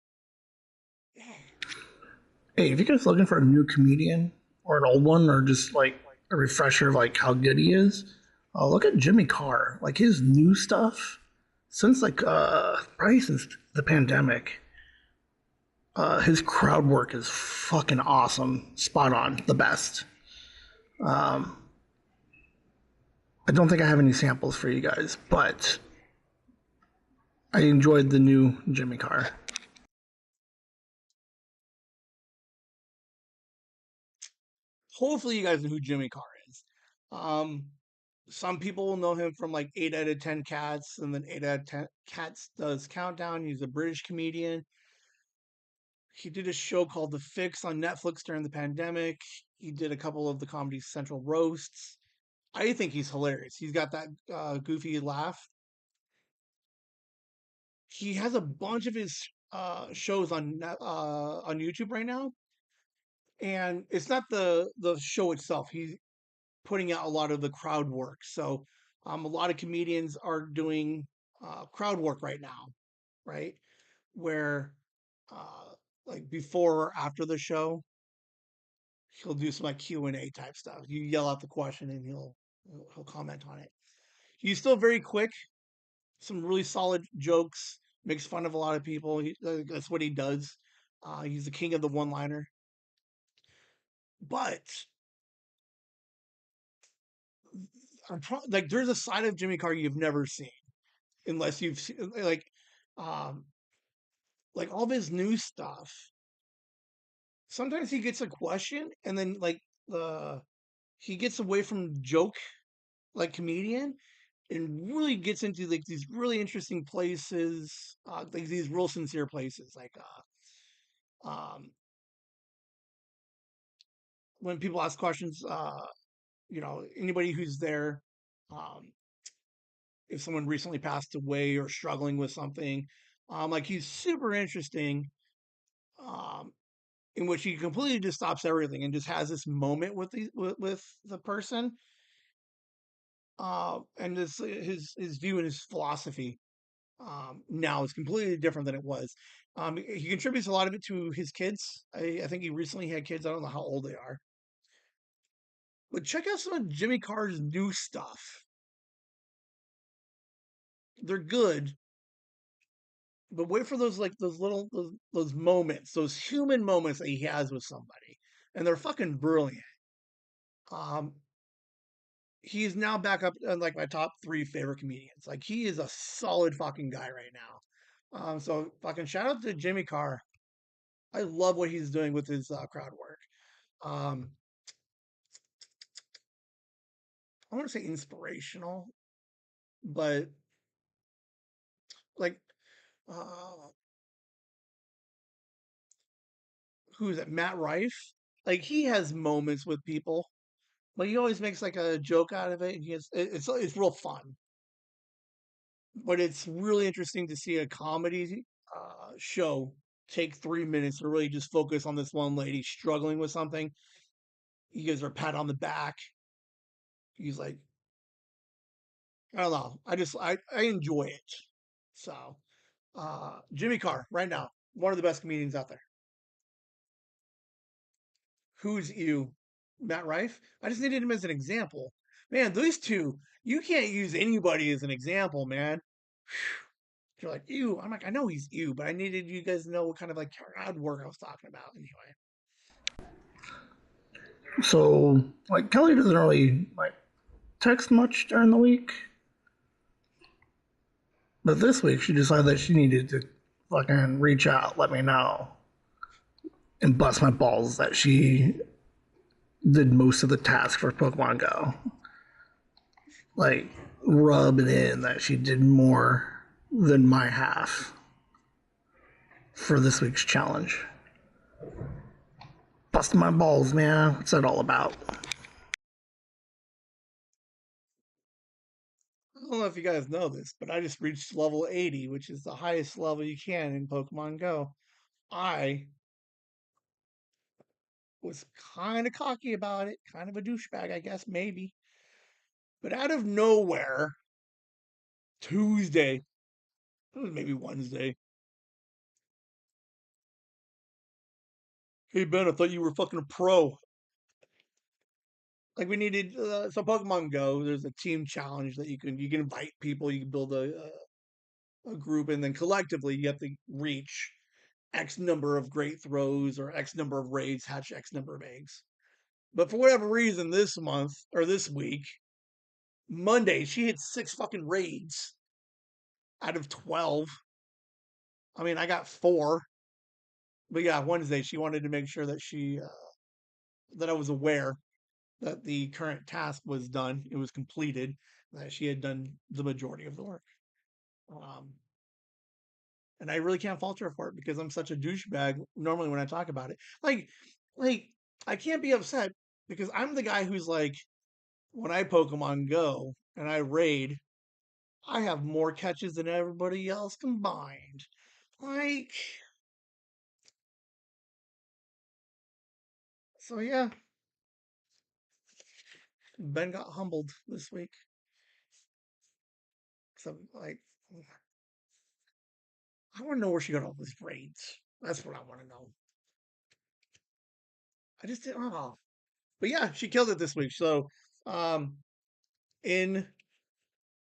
Hey, if you guys looking for a new comedian or an old one or just like a refresher of like how good he is, look at Jimmy Carr. Like his new stuff since probably since the pandemic. His crowd work is fucking awesome, spot on, the best. Um, I don't think I have any samples for you guys, but I enjoyed the new Jimmy Carr. Hopefully, you guys know who Jimmy Carr is. Some people will know him from like 8 out of 10 Cats, and then 8 out of 10 Cats does Countdown. He's a British comedian. He did a show called The Fix on Netflix during the pandemic. He did a couple of the Comedy Central roasts. I think he's hilarious. He's got that goofy laugh. He has a bunch of his shows on YouTube right now, and it's not the show itself. He's putting out a lot of the crowd work. So a lot of comedians are doing crowd work right now, right? Where uh, like before or after the show, he'll do some like Q&A type stuff. You yell out the question and he'll comment on it. He's still very quick. Some really solid jokes. Makes fun of a lot of people. That's what he does. He's the king of the one-liner. But like, there's a side of Jimmy Carr you've never seen, unless you've seen um, like all of his new stuff. Sometimes he gets a question, and then like he gets away from joke like comedian, and really gets into like these really interesting places, like these real sincere places, like um, when people ask questions, anybody who's there, um, if someone recently passed away or struggling with something, like he's super interesting, um, in which he completely just stops everything and just has this moment with the person, and his view and his philosophy now is completely different than it was. He contributes a lot of it to his kids. I think he recently had kids. I don't know how old they are, but check out some of Jimmy Carr's new stuff. They're good, but wait for those like those little those moments, those human moments that he has with somebody, and they're fucking brilliant. Um, he's now back up in like my top three favorite comedians. Like he is a solid fucking guy right now. So fucking shout out to Jimmy Carr. I love what he's doing with his crowd work. Um, I want to say inspirational, but like, uh, who is it? Matt Rife. Like he has moments with people, but he always makes like a joke out of it. And it's real fun, but it's really interesting to see a comedy show take 3 minutes to really just focus on this one lady struggling with something. He gives her a pat on the back. He's like, I don't know. I enjoy it. So Jimmy Carr, right now, one of the best comedians out there. Who's you? Matt Rife? I just needed him as an example. Man, those two, you can't use anybody as an example, man. You're like, ew. I'm like, I know he's ew, but I needed you guys to know what kind of like crowd work I was talking about anyway. So, like, Kelly doesn't really like text much during the week, but this week she decided that she needed to fucking reach out, let me know, and bust my balls that she did most of the task for Pokemon Go. Like, rub it in that she did more than my half for this week's challenge. Busting my balls, man. What's that all about? I don't know if you guys know this, but I just reached level 80, which is the highest level you can in Pokemon Go. I was kind of cocky about it, kind of a douchebag, I guess, maybe. But out of nowhere, Tuesday, it was maybe Wednesday. Hey Ben, I thought you were fucking a pro. Like we needed so Pokemon Go. There's a team challenge that you can invite people. You can build a group, and then collectively you have to reach X number of great throws or X number of raids, hatch X number of eggs. But for whatever reason, this month or this week, Monday, she hit 6 fucking raids out of 12. I mean, I got 4, but yeah, Wednesday she wanted to make sure that that I was aware that the current task was done, it was completed, that she had done the majority of the work. Um, and I really can't fault her for it because I'm such a douchebag normally when I talk about it. Like I can't be upset because I'm the guy who's like, when I Pokemon Go and I raid, I have more catches than everybody else combined. Like, So yeah, Ben got humbled this week. So like, I want to know where she got all these braids. That's what I want to know. I just didn't. Oh, but yeah, she killed it this week. So, um, in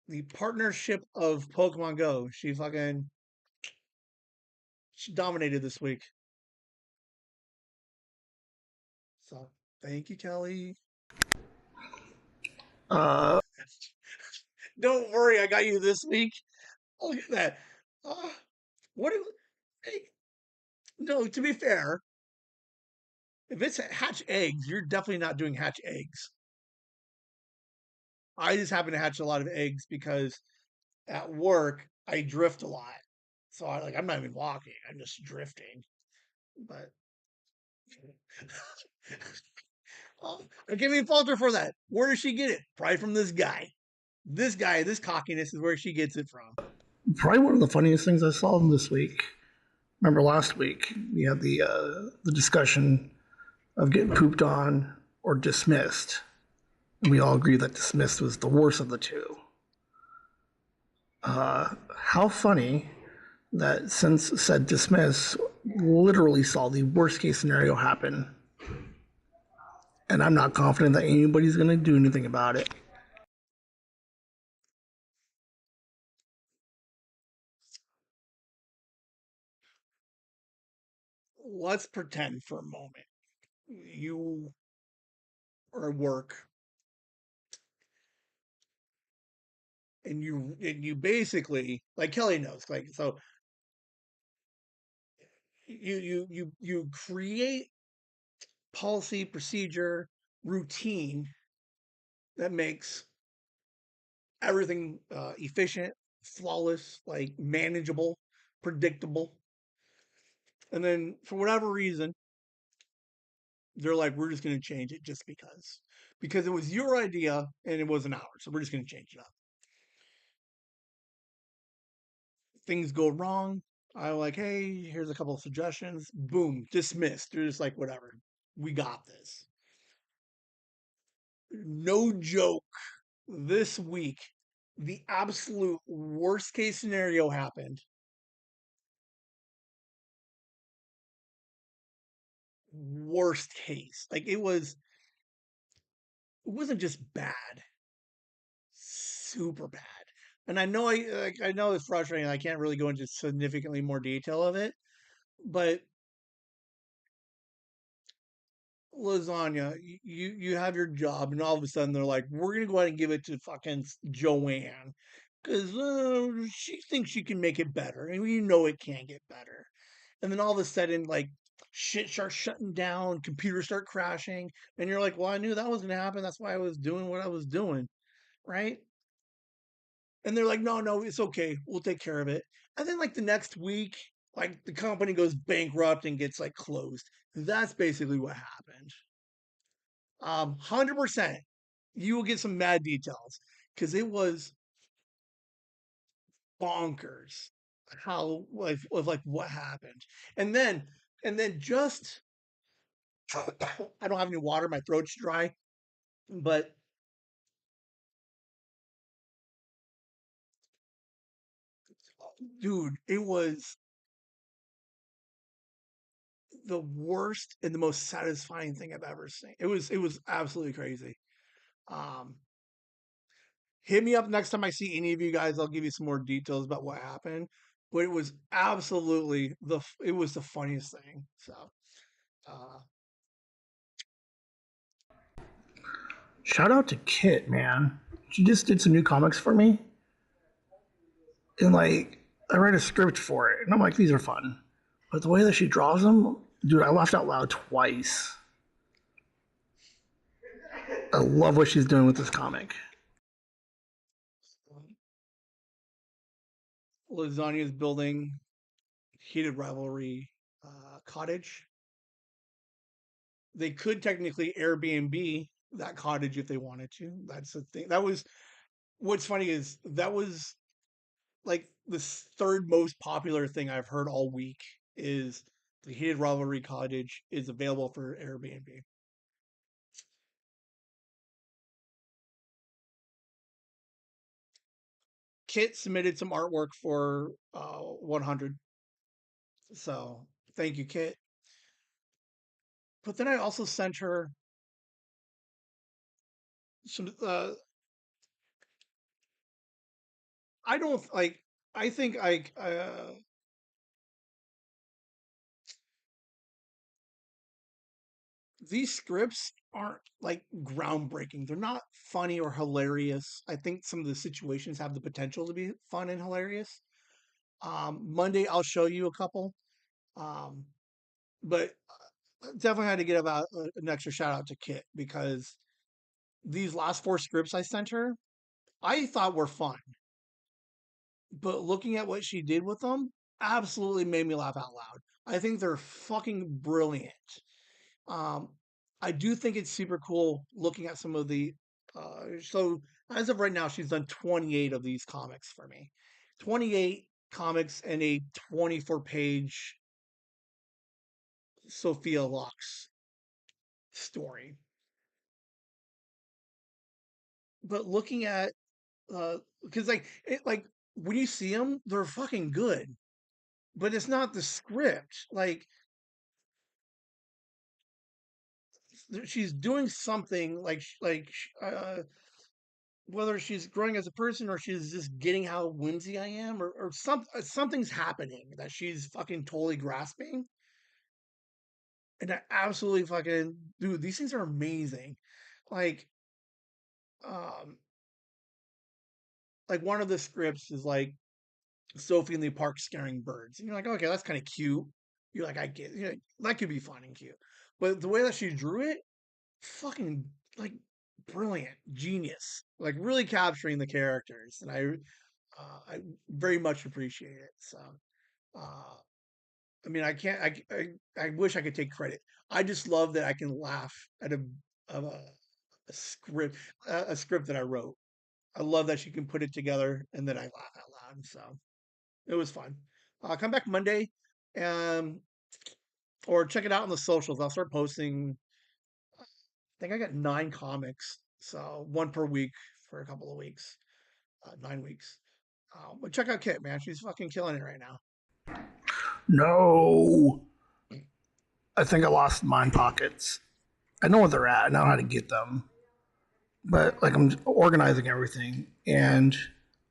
the partnership of Pokemon Go, she dominated this week. So thank you, Kelly. Uh, Don't worry, I got you this week. Oh, look at that. Uh, what? Hey, no, to be fair, if it's hatch eggs, you're definitely not doing hatch eggs. I just happen to hatch a lot of eggs because at work I drift a lot. So I'm not even walking, I'm just drifting. But oh, I can't even fault her for that. Where does she get it? Probably from this guy. This cockiness is where she gets it from. Probably one of the funniest things I saw this week. Remember last week we had the discussion of getting pooped on or dismissed, and we all agreed that dismissed was the worst of the two. How funny that since said dismiss literally saw the worst case scenario happen, and I'm not confident that anybody's going to do anything about it. Let's pretend for a moment you are at work and you basically, like Kelly knows, like, so you create policy, procedure, routine that makes everything efficient, flawless, like manageable, predictable. And then for whatever reason, they're like, we're just going to change it just because it was your idea and it wasn't ours. So we're just going to change it up. Things go wrong. I'm like, hey, here's a couple of suggestions. Boom, dismissed. They're just like, whatever. We got this. No joke. This week, the absolute worst case scenario happened. Worst case. Like it wasn't just bad, super bad. And I know it's frustrating. I can't really go into significantly more detail of it, but lasagna, you have your job, and all of a sudden they're like, we're gonna go ahead and give it to fucking Joanne because she thinks she can make it better, and we know it can get better. And then all of a sudden, like shit starts shutting down, computers start crashing, and you're like, well, I knew that was gonna happen. That's why I was doing what I was doing, right? And they're like, no, no, it's okay. We'll take care of it. And then like the next week, like the company goes bankrupt and gets like closed. That's basically what happened. 100%. You will get some mad details because it was bonkers how like what happened. And then just I don't have any water, my throat's dry, but dude, it was the worst and the most satisfying thing I've ever seen. It was absolutely crazy. Um, Hit me up next time I see any of you guys. I'll give you some more details about what happened. But it was absolutely it was the funniest thing. So uh, Shout out to Kit, man. She just did some new comics for me, and like I read a script for it, and I'm like, these are fun, but the way that she draws them, dude, I laughed out loud twice. I love what she's doing with this comic. Lasagna is building heated rivalry cottage. They could technically Airbnb that cottage if they wanted to. That's the thing. That was what's funny is that was like the third most popular thing I've heard all week is the heated rivalry cottage is available for Airbnb. Kit submitted some artwork for 100. So thank you, Kit. But then I also sent her some. I don't like. I think these scripts aren't like groundbreaking. They're not funny or hilarious. I think some of the situations have the potential to be fun and hilarious. Monday, I'll show you a couple. Um, but definitely had to give about an extra shout out to Kit because these last four scripts I sent her, I thought were fun. But looking at what she did with them, absolutely made me laugh out loud. I think they're fucking brilliant. Um, I do think it's super cool looking at some of the. So as of right now, she's done 28 of these comics for me. 28 comics and a 24-page Sophia Locke's story. But looking at, because like when you see them, they're fucking good. But it's not the script. Like she's doing something whether she's growing as a person or she's just getting how whimsy I am or something's happening that she's fucking totally grasping. And I absolutely fucking dude, these things are amazing. Like um like one of the scripts is like Sophie in the park scaring birds. And you're like, okay, that's kind of cute. You're like, I get that could be fun and cute. But the way that she drew it, fucking like brilliant, genius, like really capturing the characters, and I very much appreciate it. So, uh, I mean, I can't, I wish I could take credit. I just love that I can laugh at of a script, a script that I wrote. I love that she can put it together and then I laugh out loud. So it was fun. Come back Monday, um, or check it out on the socials. I'll start posting. I think I got 9 comics, so one per week for a couple of weeks, 9 weeks. But check out Kit, man. She's fucking killing it right now. No. I think I lost mine pockets. I know where they're at. I know how to get them. But like I'm organizing everything and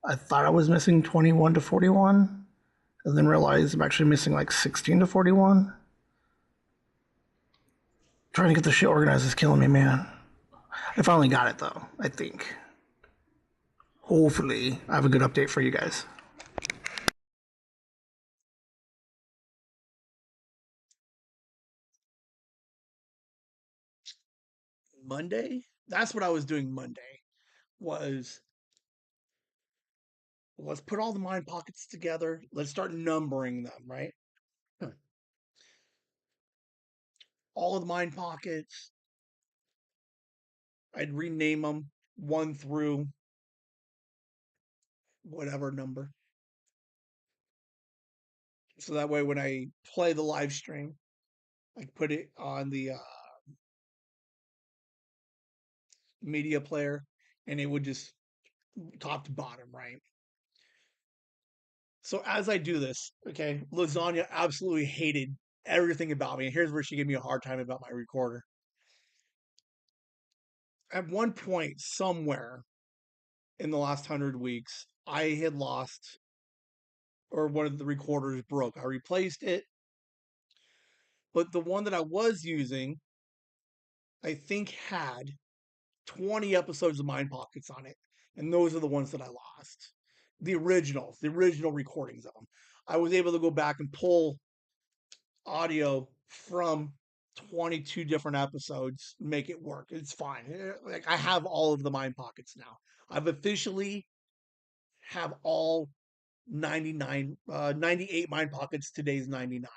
I thought I was missing 21 to 41 and then realized I'm actually missing like 16 to 41. Trying to get the shit organized is killing me, man. I finally got it though, I think. Hopefully, I have a good update for you guys. Monday. That's what I was doing Monday. Was let's put all the mind pockets together. Let's start numbering them, right? All of the mind pockets. I'd rename them 1 through whatever number. So that way, when I play the live stream, I put it on the media player, and it would just top to bottom, right? So as I do this, okay, Lasagna absolutely hated everything about me. And here's where she gave me a hard time about my recorder. At one point, somewhere in the last 100 weeks, I had lost, or one of the recorders broke. I replaced it, but the one that I was using, I think had 20 episodes of Mind Pockets on it. And those are the ones that I lost. The original recordings of them. I was able to go back and pull audio from 22 different episodes, make it work. It's fine. Like I have all of the Mind Pockets now. I've officially have all 98 Mind Pockets. Today's 99.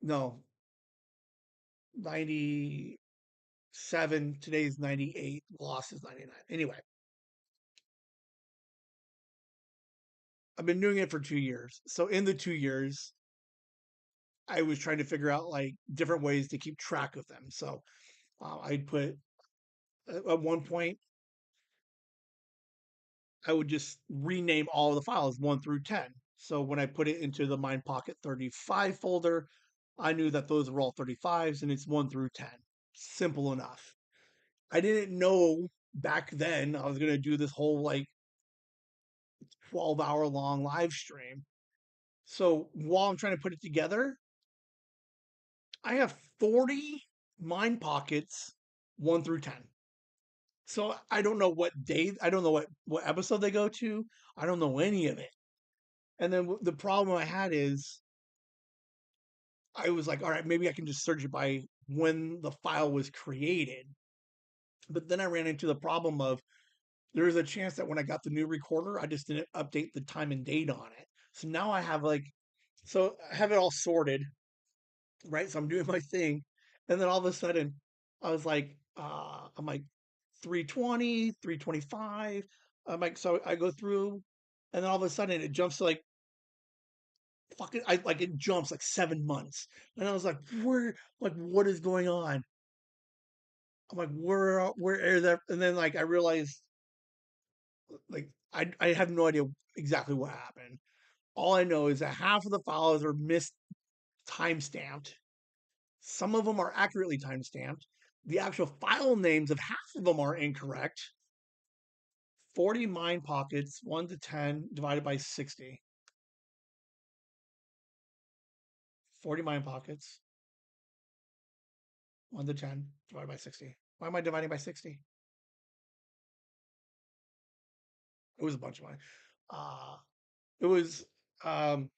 No, 97. Today's 98. Lost is 99. Anyway, I've been doing it for 2 years. So in the 2 years, I was trying to figure out like different ways to keep track of them. So I'd put at one point I would just rename all the files 1 through 10. So when I put it into the Mind Pocket 35 folder, I knew that those were all 35s and it's 1 through 10. Simple enough. I didn't know back then I was going to do this whole like 12-hour long live stream. So while I'm trying to put it together, I have 40 Mind Pockets 1 through 10. So I don't know what day, I don't know what episode they go to. I don't know any of it. And then the problem I had is I was like, all right, maybe I can just search it by when the file was created. But then I ran into the problem of there's a chance that when I got the new recorder, I just didn't update the time and date on it. So now I have like, so I have it all sorted, right? So I'm doing my thing. And then all of a sudden I was like, I'm like 320, 325. I'm like, so I go through and then all of a sudden it jumps to like fucking I like it jumps like 7 months. And I was like what is going on? I'm like, where is that? And then like I realized like I have no idea exactly what happened. All I know is that half of the files are missed time stamped. Some of them are accurately time stamped. The actual file names of half of them are incorrect. 40 mind pockets, 1 to 10 divided by 60. 40 mind pockets, 1 to 10 divided by 60. Why am I dividing by 60? It was a bunch of mine. Uh, it was um,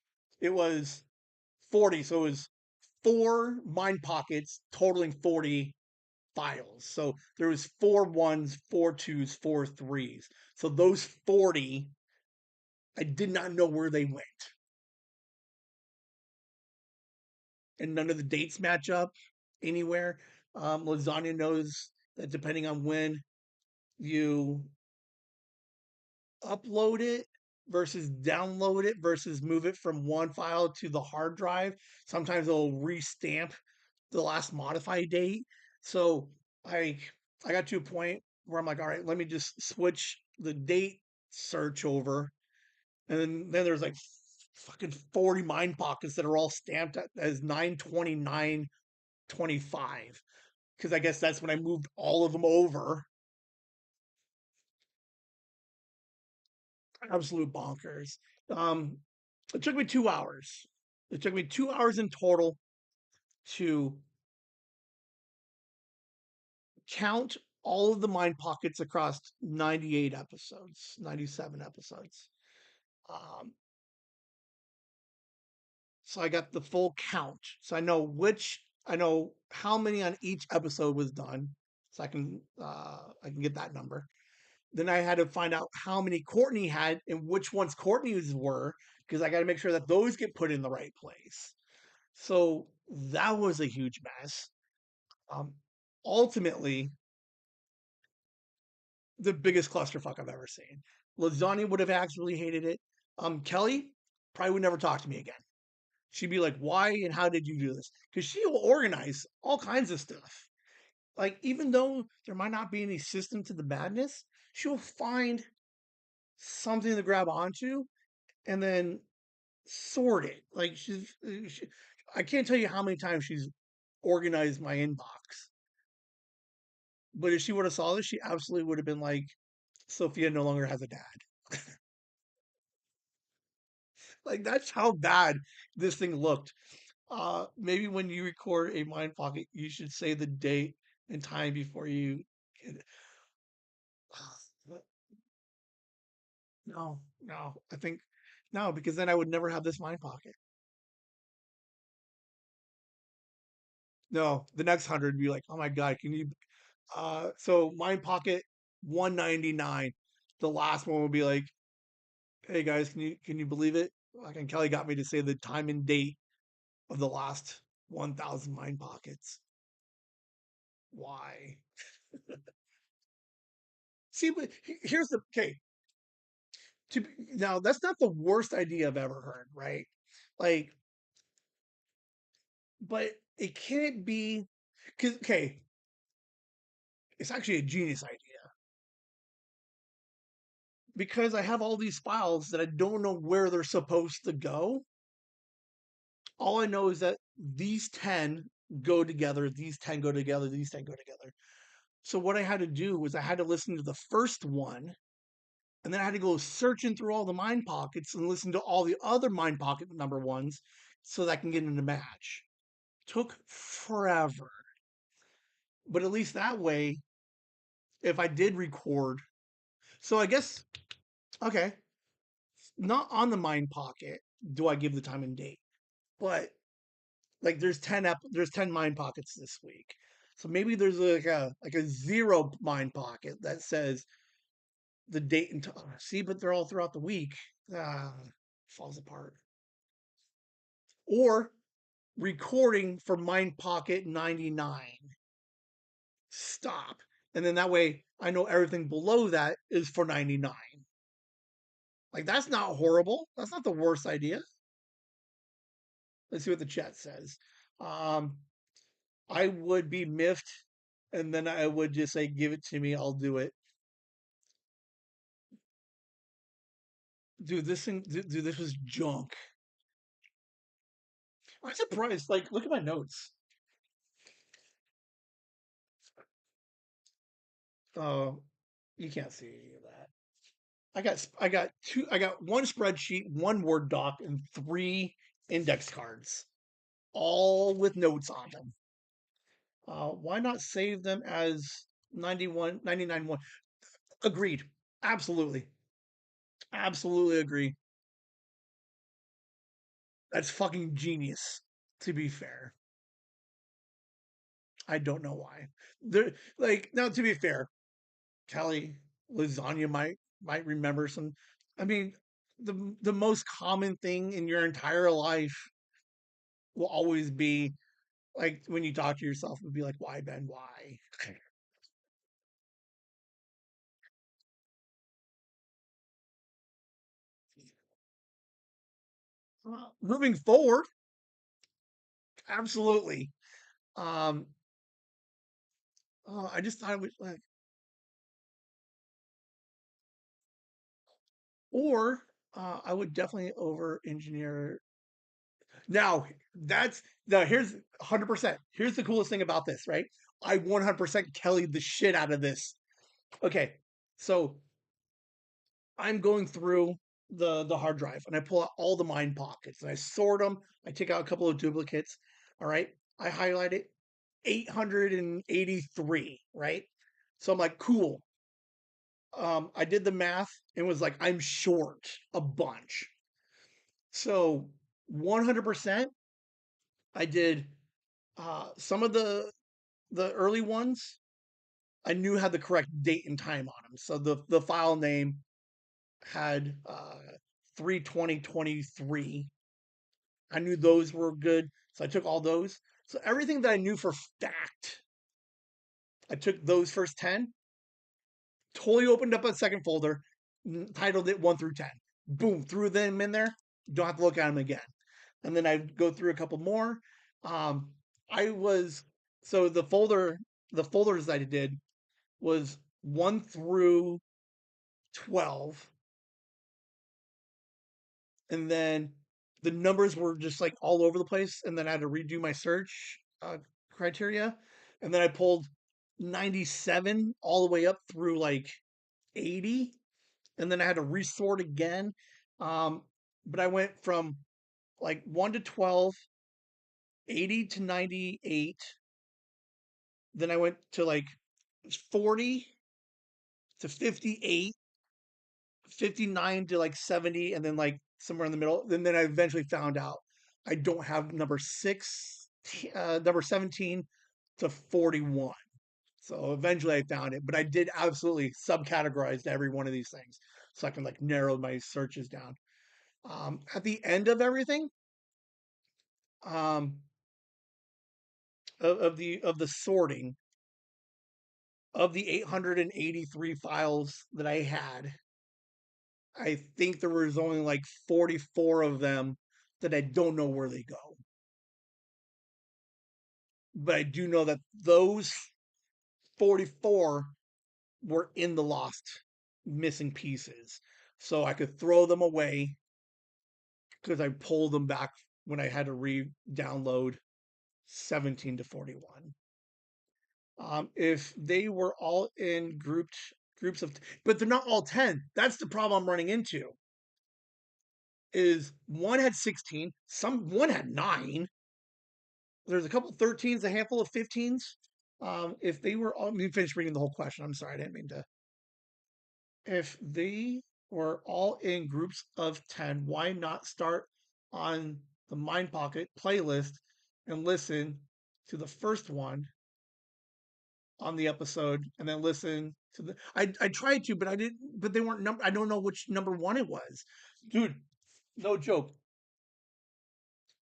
it was 40, so it was 4 mind pockets totaling 40 files. So there was 4 1s, 4 2s, 4 3s. So those 40, I did not know where they went. And none of the dates match up anywhere. Lasagna knows that depending on when you upload it versus download it versus move it from one file to the hard drive, sometimes it'll restamp the last modified date. So I I got to a point where I'm like, all right, let me just switch the date search over. And then there's like fucking 40 mind pockets that are all stamped as 9/29/25. Because I guess that's when I moved all of them over. Absolute bonkers. Um, it took me 2 hours. It took me 2 hours in total to count all of the mind pockets across 98 episodes, 97 episodes. Um, so I got the full count. So I know how many on each episode was done. So I can get that number. Then I had to find out how many Courtney had and which ones Courtney's were because I got to make sure that those get put in the right place. So that was a huge mess. Um, Ultimately, the biggest clusterfuck I've ever seen. Lasagna would have absolutely hated it. Kelly probably would never talk to me again. She'd be like, "Why and how did you do this?" Because she will organize all kinds of stuff. Like even though there might not be any system to the madness, she'll find something to grab onto and then sort it. Like I can't tell you how many times she's organized my inbox. But if she would have saw this, she absolutely would have been like, Sophia no longer has a dad. Like that's how bad this thing looked. Maybe when you record a mind pocket, you should say the date and time before you. No, no, I think no, because then I would never have this mind pocket. No, the next 100 would be like, oh my god, can you? So mind pocket 199. The last one will be like, hey guys, can you believe it? Like, and Kelly got me to say the time and date of the last 1,000 mind pockets. Why? See, but here's the okay. Now that's not the worst idea I've ever heard, right? Like, but it can't be because okay, it's actually a genius idea. because I have all these files that I don't know where they're supposed to go. All I know is that these 10 go together, these 10 go together, these 10 go together. So what I had to do was I had to listen to the first one, and then I had to go searching through all the Mind Pockets and listen to all the other Mind Pocket number ones so that I can get in the match. Took forever. But at least that way, if I did record, so I guess, okay, not on the Mind Pocket do I give the time and date, but like there's 10 Mind Pockets this week. So maybe there's like a zero Mind Pocket that says the date and time. See, but they're all throughout the week. Ah, falls apart. Or recording for Mind Pocket 99. Stop. And then that way I know everything below that is for 99. Like that's not horrible. That's not the worst idea. Let's see what the chat says. Um, I would be miffed, and then I would just say, "Give it to me. I'll do it." Dude, this was junk. I'm surprised. Like, look at my notes. Oh, you can't see any of that. I got one spreadsheet, one Word doc, and 3 index cards, all with notes on them. Why not save them as 99 1? Agreed. Absolutely. Absolutely agree. That's fucking genius, to be fair. I don't know why. There, like, now to be fair, Kelly, lasagna might remember some. I mean, the most common thing in your entire life will always be like when you talk to yourself, would be like, "Why, Ben? Why?" Moving forward, absolutely. Um, I just thought it was like, or I would definitely over engineer. Now that's now here's 100%. Here's the coolest thing about this, right? I 100% Kelly the shit out of this. Okay, so I'm going through the hard drive and I pull out all the Mind Pockets and I sort them. I take out a couple of duplicates. All right, I highlight it 883. Right, so I'm like, cool. I did the math and was like, I'm short a bunch. So 100%, I did some of the early ones. I knew had the correct date and time on them. So the file name had 3/20/23. I knew those were good, so I took all those. So everything that I knew for fact, I took those first 10, totally opened up a second folder, titled it 1 through 10. Boom, threw them in there. Don't have to look at them again. And then I go through a couple more. Um, I was so the folders that I did was 1 through 12, and then the numbers were just like all over the place, and then I had to redo my search criteria, and then I pulled 97 all the way up through like 80, and then I had to resort again. um, but I went from like 1 to 12, 80 to 98, then I went to like 40 to 58, 59 to like 70, and then like somewhere in the middle. And then I eventually found out I don't have number 17 to 41. So eventually I found it, but I did absolutely subcategorize every one of these things so I can like narrow my searches down. At the end of everything, um, of the sorting of the 883 files that I had, I think there was only like 44 of them that I don't know where they go. But I do know that those 44 were in the lost missing pieces, so I could throw them away because I pulled them back when I had to re-download 17 to 41. If they were all in groups of, but they're not all 10. That's the problem I'm running into. Is one had 16, one had 9. There's a couple 13s, a handful of 15s. If they were all, let me finish reading the whole question. I'm sorry, I didn't mean to. If they were all in groups of 10, why not start on the Mind Pocket playlist and listen to the first one on the episode and then listen to the I tried to, but I didn't, but they weren't number. I don't know which number one it was. Dude, no joke.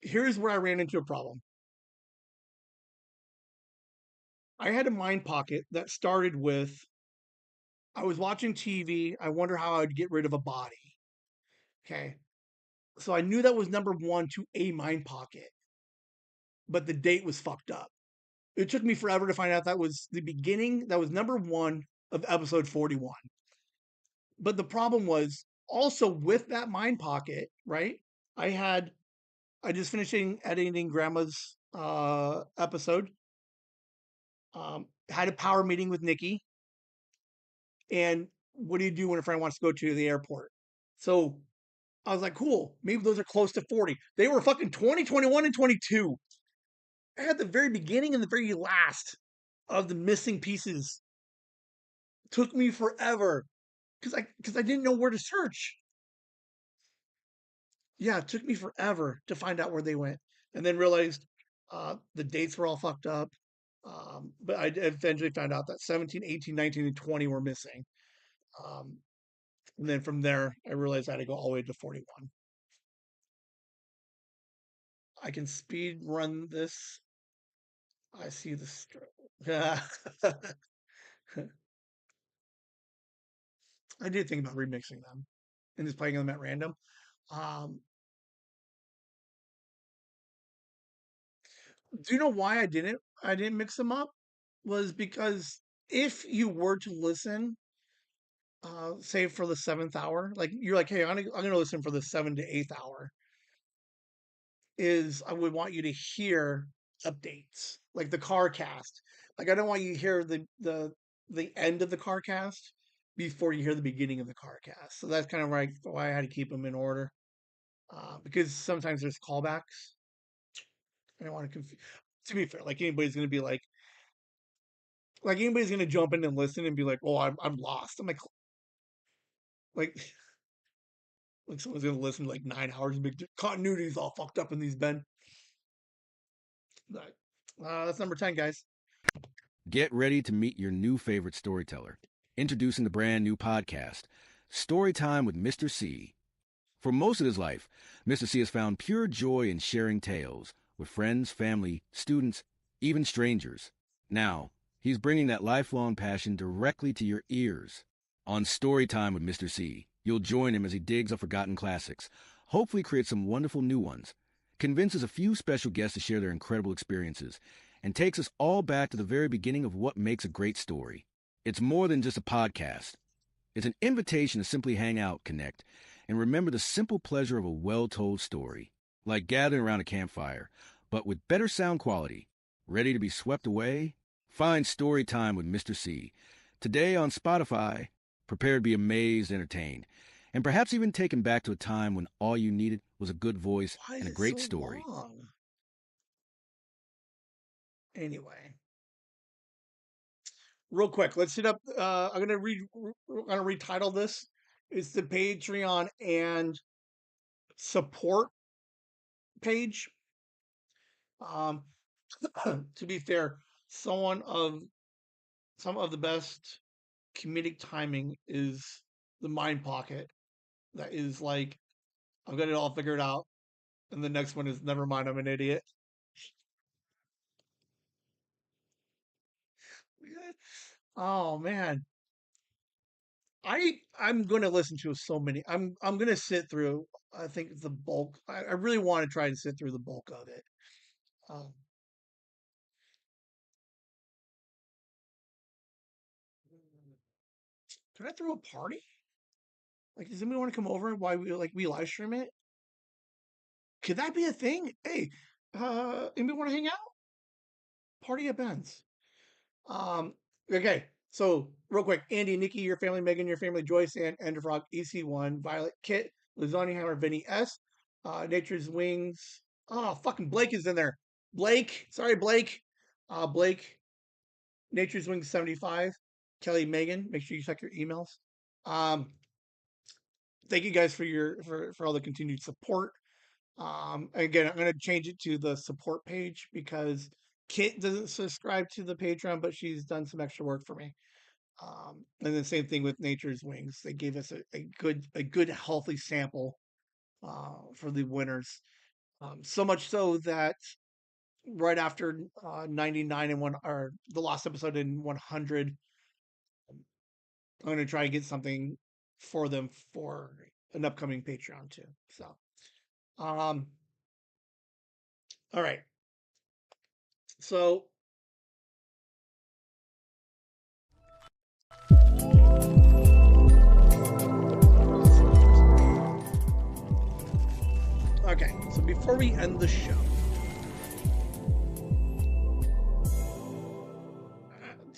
Here's where I ran into a problem. I had a Mind Pocket that started with, I was watching TV. I wonder how I'd get rid of a body. Okay. So I knew that was number one to a Mind Pocket, but the date was fucked up. It took me forever to find out that was the beginning, that was number one of episode 41. But the problem was also with that Mind Pocket, right? I just finishing editing Grandma's episode. Had a power meeting with Nikki. And what do you do when a friend wants to go to the airport? So I was like, cool, maybe those are close to 40. They were fucking 20, 21, and 22. I had the very beginning and the very last of the missing pieces. Took me forever because I didn't know where to search. Yeah, it took me forever to find out where they went, and then realized the dates were all fucked up. But I eventually found out that 17, 18, 19, and 20 were missing. And then from there, I realized I had to go all the way to 41. I can speed run this. I see the stroke. I did think about remixing them and just playing them at random. Um, do you know why I didn't? I didn't mix them up was because if you were to listen, say for the 7th hour, like you're like, hey, I'm gonna listen for the 7 to 8th hour. Is I would want you to hear updates like the car cast. Like I don't want you to hear the end of the car cast before you hear the beginning of the car cast. So that's kind of why I had to keep them in order. Because sometimes there's callbacks. I don't want to confuse. To be fair, like anybody's gonna be like anybody's gonna jump in and listen and be like, "Oh, I'm lost." I'm like like someone's gonna listen to like 9 hours and be continuity's all fucked up in these Ben. But, that's number 10, guys. Get ready to meet your new favorite storyteller. Introducing the brand new podcast, Storytime with Mr. C. For most of his life, Mr. C has found pure joy in sharing tales with friends, family, students, even strangers. Now, he's bringing that lifelong passion directly to your ears. On Storytime with Mr. C, you'll join him as he digs up forgotten classics, hopefully create some wonderful new ones, convinces a few special guests to share their incredible experiences, and takes us all back to the very beginning of what makes a great story. It's more than just a podcast. It's an invitation to simply hang out, connect, and remember the simple pleasure of a well-told story, like gathering around a campfire, but with better sound quality. Ready to be swept away? Find Story Time with Mr. C. Today on Spotify. Prepare to be amazed, entertained, and perhaps even taken back to a time when all you needed was a good voice Why is and a it great so story. long? Anyway, real quick, let's hit up. I'm gonna retitle this. It's the Patreon and support page. Um, to be fair, some of the best comedic timing is the Mind Pocket. That is like I've got it all figured out, and the next one is never mind, I'm an idiot. Oh man, I'm going to listen to so many. I'm going to sit through. I think the bulk. I really want to try and sit through the bulk of it. Um, Could I throw a party? Like, does anybody want to come over while we live stream it? Could that be a thing? Hey, anybody want to hang out? Party at Ben's. Okay. So real quick, Andy, Nikki, your family, Megan, your family, Joyce, and Enderfrog, EC1, Violet, Kit, Lasagna Hammer, Vinny S, Nature's Wings. Oh, fucking Blake is in there. Blake, sorry, Blake. Blake, Nature's Wings 75. Kelly, Megan, make sure you check your emails. Thank you guys for all the continued support. Again, I'm going to change it to the support page because Kit doesn't subscribe to the Patreon, but she's done some extra work for me. And the same thing with Nature's Wings. They gave us a good healthy sample for the winners. So much so that right after 99 and one, or the last episode in 100, I'm going to try and get something for them for an upcoming Patreon too. So, all right. So okay, so before we end the show,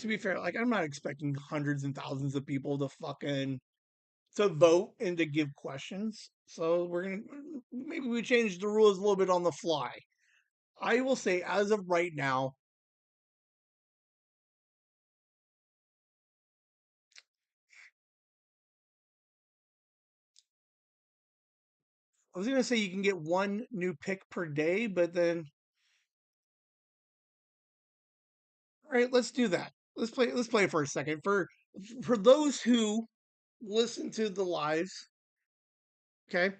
to be fair, like I'm not expecting hundreds and thousands of people to vote and to give questions. So maybe we change the rules a little bit on the fly. I will say, as of right now, I was gonna say you can get one new pick per day, but then, all right, let's do that. Let's play for a second. For those who listen to the lives, okay,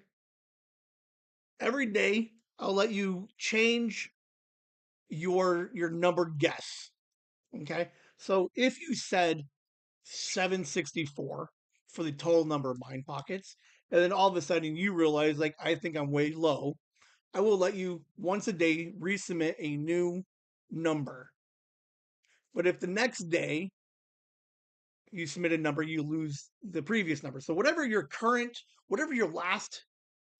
every day I'll let you change your numbered guess. Okay. So if you said 764 for the total number of mind pockets, and then all of a sudden you realize, like, I think I'm way low, I will let you once a day resubmit a new number. But if the next day you submit a number, you lose the previous number. So whatever your last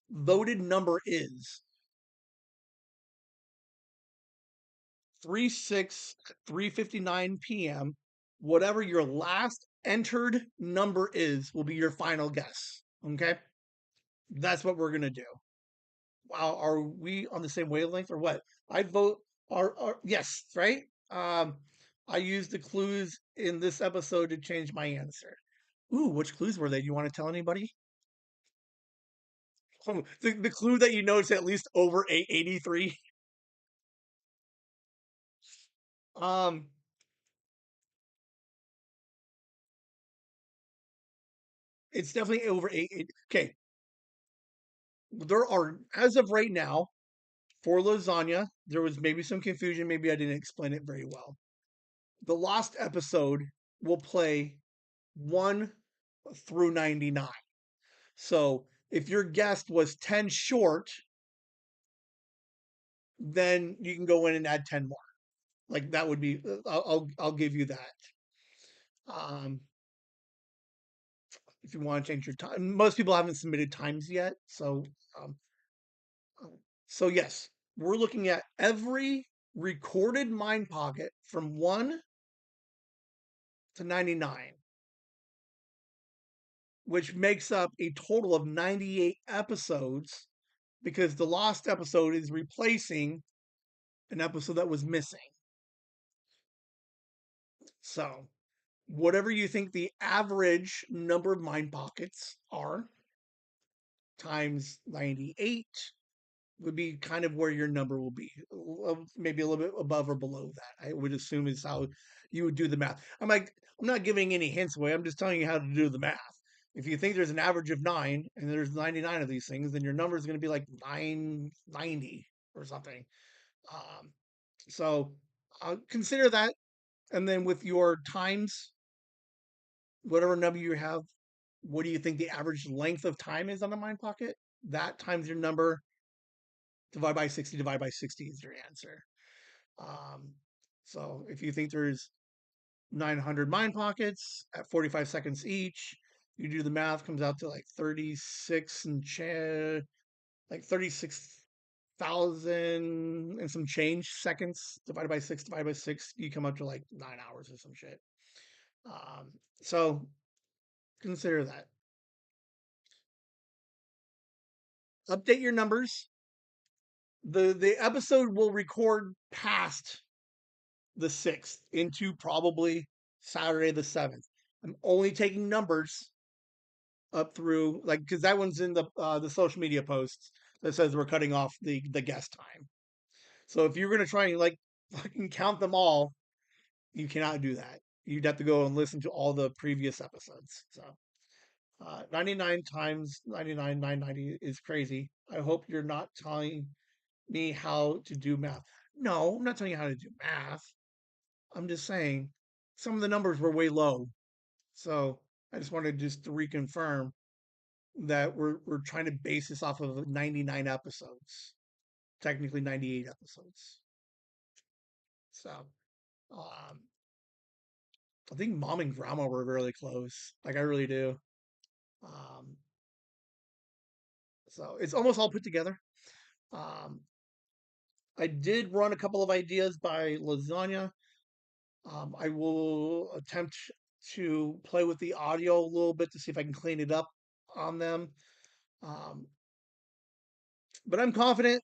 voted number is, 3:59 p.m., whatever your last entered number is will be your final guess. Okay? That's what we're going to do. Wow, are we on the same wavelength or what? I vote yes, right? I used the clues in this episode to change my answer. Ooh, which clues were they? Do you want to tell anybody? Oh, the clue that you know is at least over 883. Um, it's definitely over 8. Okay, there are, as of right now, for lasagna, there was maybe some confusion. Maybe I didn't explain it very well. The lost episode will play 1 through 99. So if your guest was 10 short, then you can go in and add 10 more. Like that would be, I'll give you that. Um, if you want to change your time, most people haven't submitted times yet. Um, so yes, we're looking at every recorded mind pocket from 1 to 99, which makes up a total of 98 episodes because the lost episode is replacing an episode that was missing. So, whatever you think the average number of mind pockets are times 98 would be kind of where your number will be. Maybe a little bit above or below that. I would assume is how you would do the math. I'm not giving any hints away. I'm just telling you how to do the math. If you think there's an average of 9 and there's 99 of these things, then your number is going to be like 990 or something. Um, so consider that. And then with your times, whatever number you have, what do you think the average length of time is on the mind pocket? That times your number, divide by 60, divide by 60 is your answer. Um, so if you think there's 900 Mind Pockets at 45 seconds each. You do the math, comes out to like 36 and like 36,000 and some change seconds divided by six. You come up to like 9 hours or some shit. So consider that. Update your numbers. The episode will record past the 6th into probably Saturday the 7th. I'm only taking numbers up through like because that one's in the social media posts that says we're cutting off the guest time. So if you're gonna try and like fucking count them all, you cannot do that. You'd have to go and listen to all the previous episodes. So 99 times 99 990 is crazy. I hope you're not telling me how to do math. No, I'm not telling you how to do math. I'm just saying some of the numbers were way low. So I just wanted just to reconfirm that we're trying to base this off of 99 episodes, technically 98 episodes. So I think mom and grandma were really close. Like I really do. Um, so it's almost all put together. Um, I did run a couple of ideas by lasagna. I will attempt to play with the audio a little bit to see if I can clean it up on them. Um, but I'm confident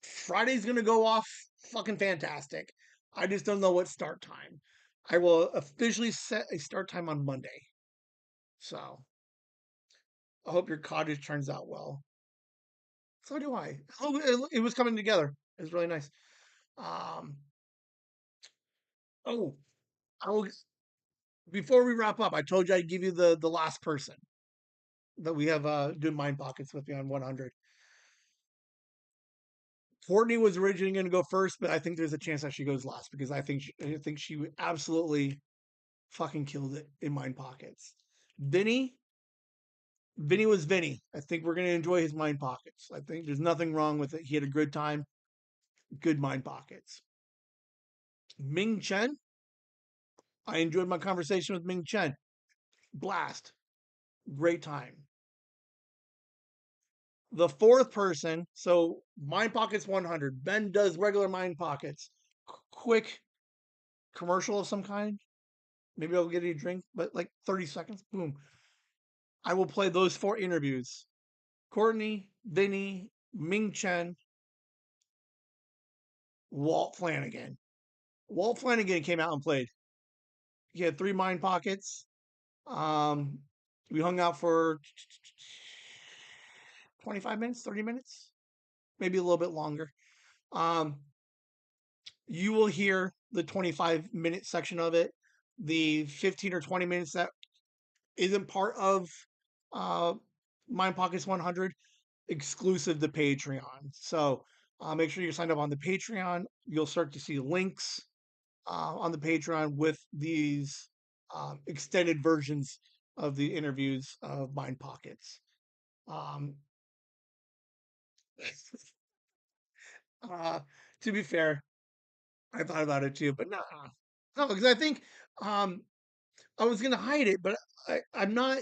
Friday's going to go off fucking fantastic. I just don't know what start time. I will officially set a start time on Monday. So I hope your cottage turns out well. So do I. Oh, it was coming together. It was really nice. Um, oh, I will, before we wrap up, I told you I'd give you the last person that we have doing Mind Pockets with me on 100. Courtney was originally going to go first, but I think there's a chance that she goes last because I think she absolutely fucking killed it in Mind Pockets. Vinny was Vinny. I think we're going to enjoy his Mind Pockets. I think there's nothing wrong with it. He had a good time, good Mind Pockets. Ming Chen, I enjoyed my conversation with Ming Chen. Blast. Great time. The fourth person, so Mind Pockets 100. Ben does regular Mind Pockets. Quick commercial of some kind. Maybe I'll get you a drink, but like 30 seconds. Boom. I will play those 4 interviews. Courtney, Vinny, Ming Chen, Walt Flanagan. Walt Flanagan came out and played. He had 3 Mind Pockets. We hung out for 25 minutes, 30 minutes, maybe a little bit longer. You will hear the 25-minute section of it. The 15 or 20 minutes that isn't part of Mind Pockets 100, exclusive to Patreon. So make sure you're signed up on the Patreon. You'll start to see links on the Patreon with these extended versions of the interviews of Mind Pockets. To be fair, I thought about it too, but no, because I think I was gonna hide it, but I'm not.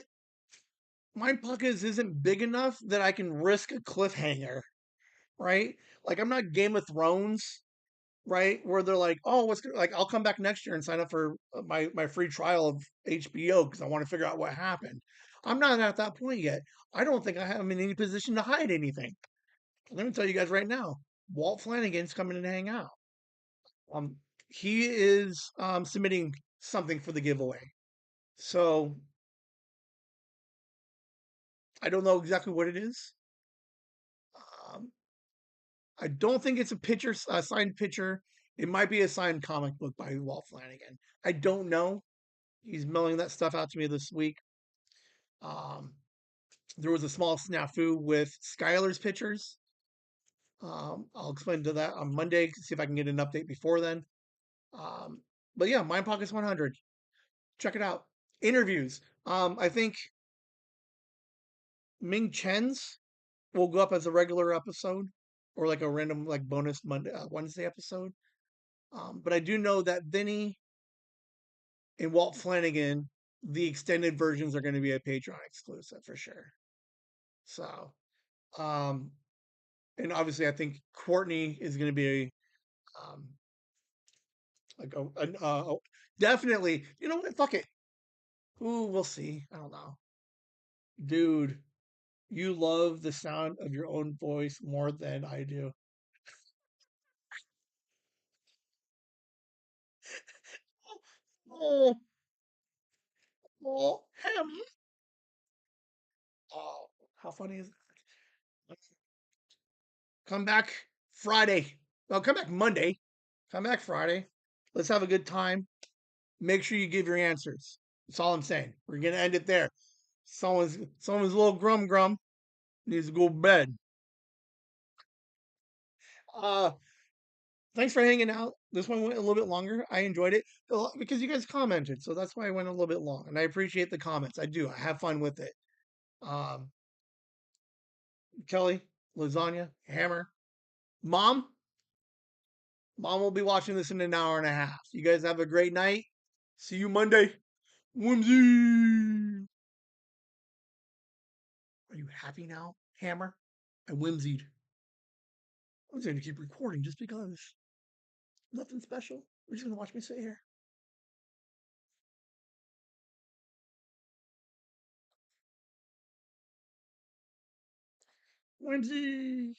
Mind Pockets isn't big enough that I can risk a cliffhanger, right? Like I'm not Game of Thrones, right? Where they're like, oh, like I'll come back next year and sign up for my free trial of HBO because I want to figure out what happened. I'm not at that point yet. I don't think I'm in any position to hide anything. Let me tell you guys right now, Walt Flanagan's coming in to hang out. Um, he is submitting something for the giveaway. So I don't know exactly what it is. Um, I don't think it's a signed picture. It might be a signed comic book by Walt Flanagan. I don't know. He's mailing that stuff out to me this week. Um, there was a small snafu with Skylar's pictures. I'll explain to that on Monday, see if I can get an update before then. Um, but yeah, Mind Pockets 100. Check it out. Interviews. I think Ming Chen's will go up as a regular episode or like a random like bonus Wednesday episode. But I do know that Vinny and Walt Flanagan, the extended versions are going to be a Patreon exclusive for sure. So, um, and obviously, I think Courtney is going to be um, like definitely. You know what? Fuck it. Ooh, we'll see. I don't know, dude. You love the sound of your own voice more than I do. Oh, oh, him. Oh, how funny is that? Come back Friday. Well, come back Monday. Come back Friday. Let's have a good time. Make sure you give your answers. That's all I'm saying. We're gonna end it there. Someone's a little grum needs to go to bed. Uh Thanks for hanging out. This one went a little bit longer. I enjoyed it because you guys commented, so that's why I went a little bit long. And I appreciate the comments. I do. I have fun with it. Um, Kelly, lasagna, hammer, mom, mom will be watching this in an hour and a half. You guys have a great night. See you Monday. Whimsy. Are you happy now, Hammer? I whimsied. I'm just gonna keep recording just because. Nothing special. We're just gonna watch me sit here. Whimsy.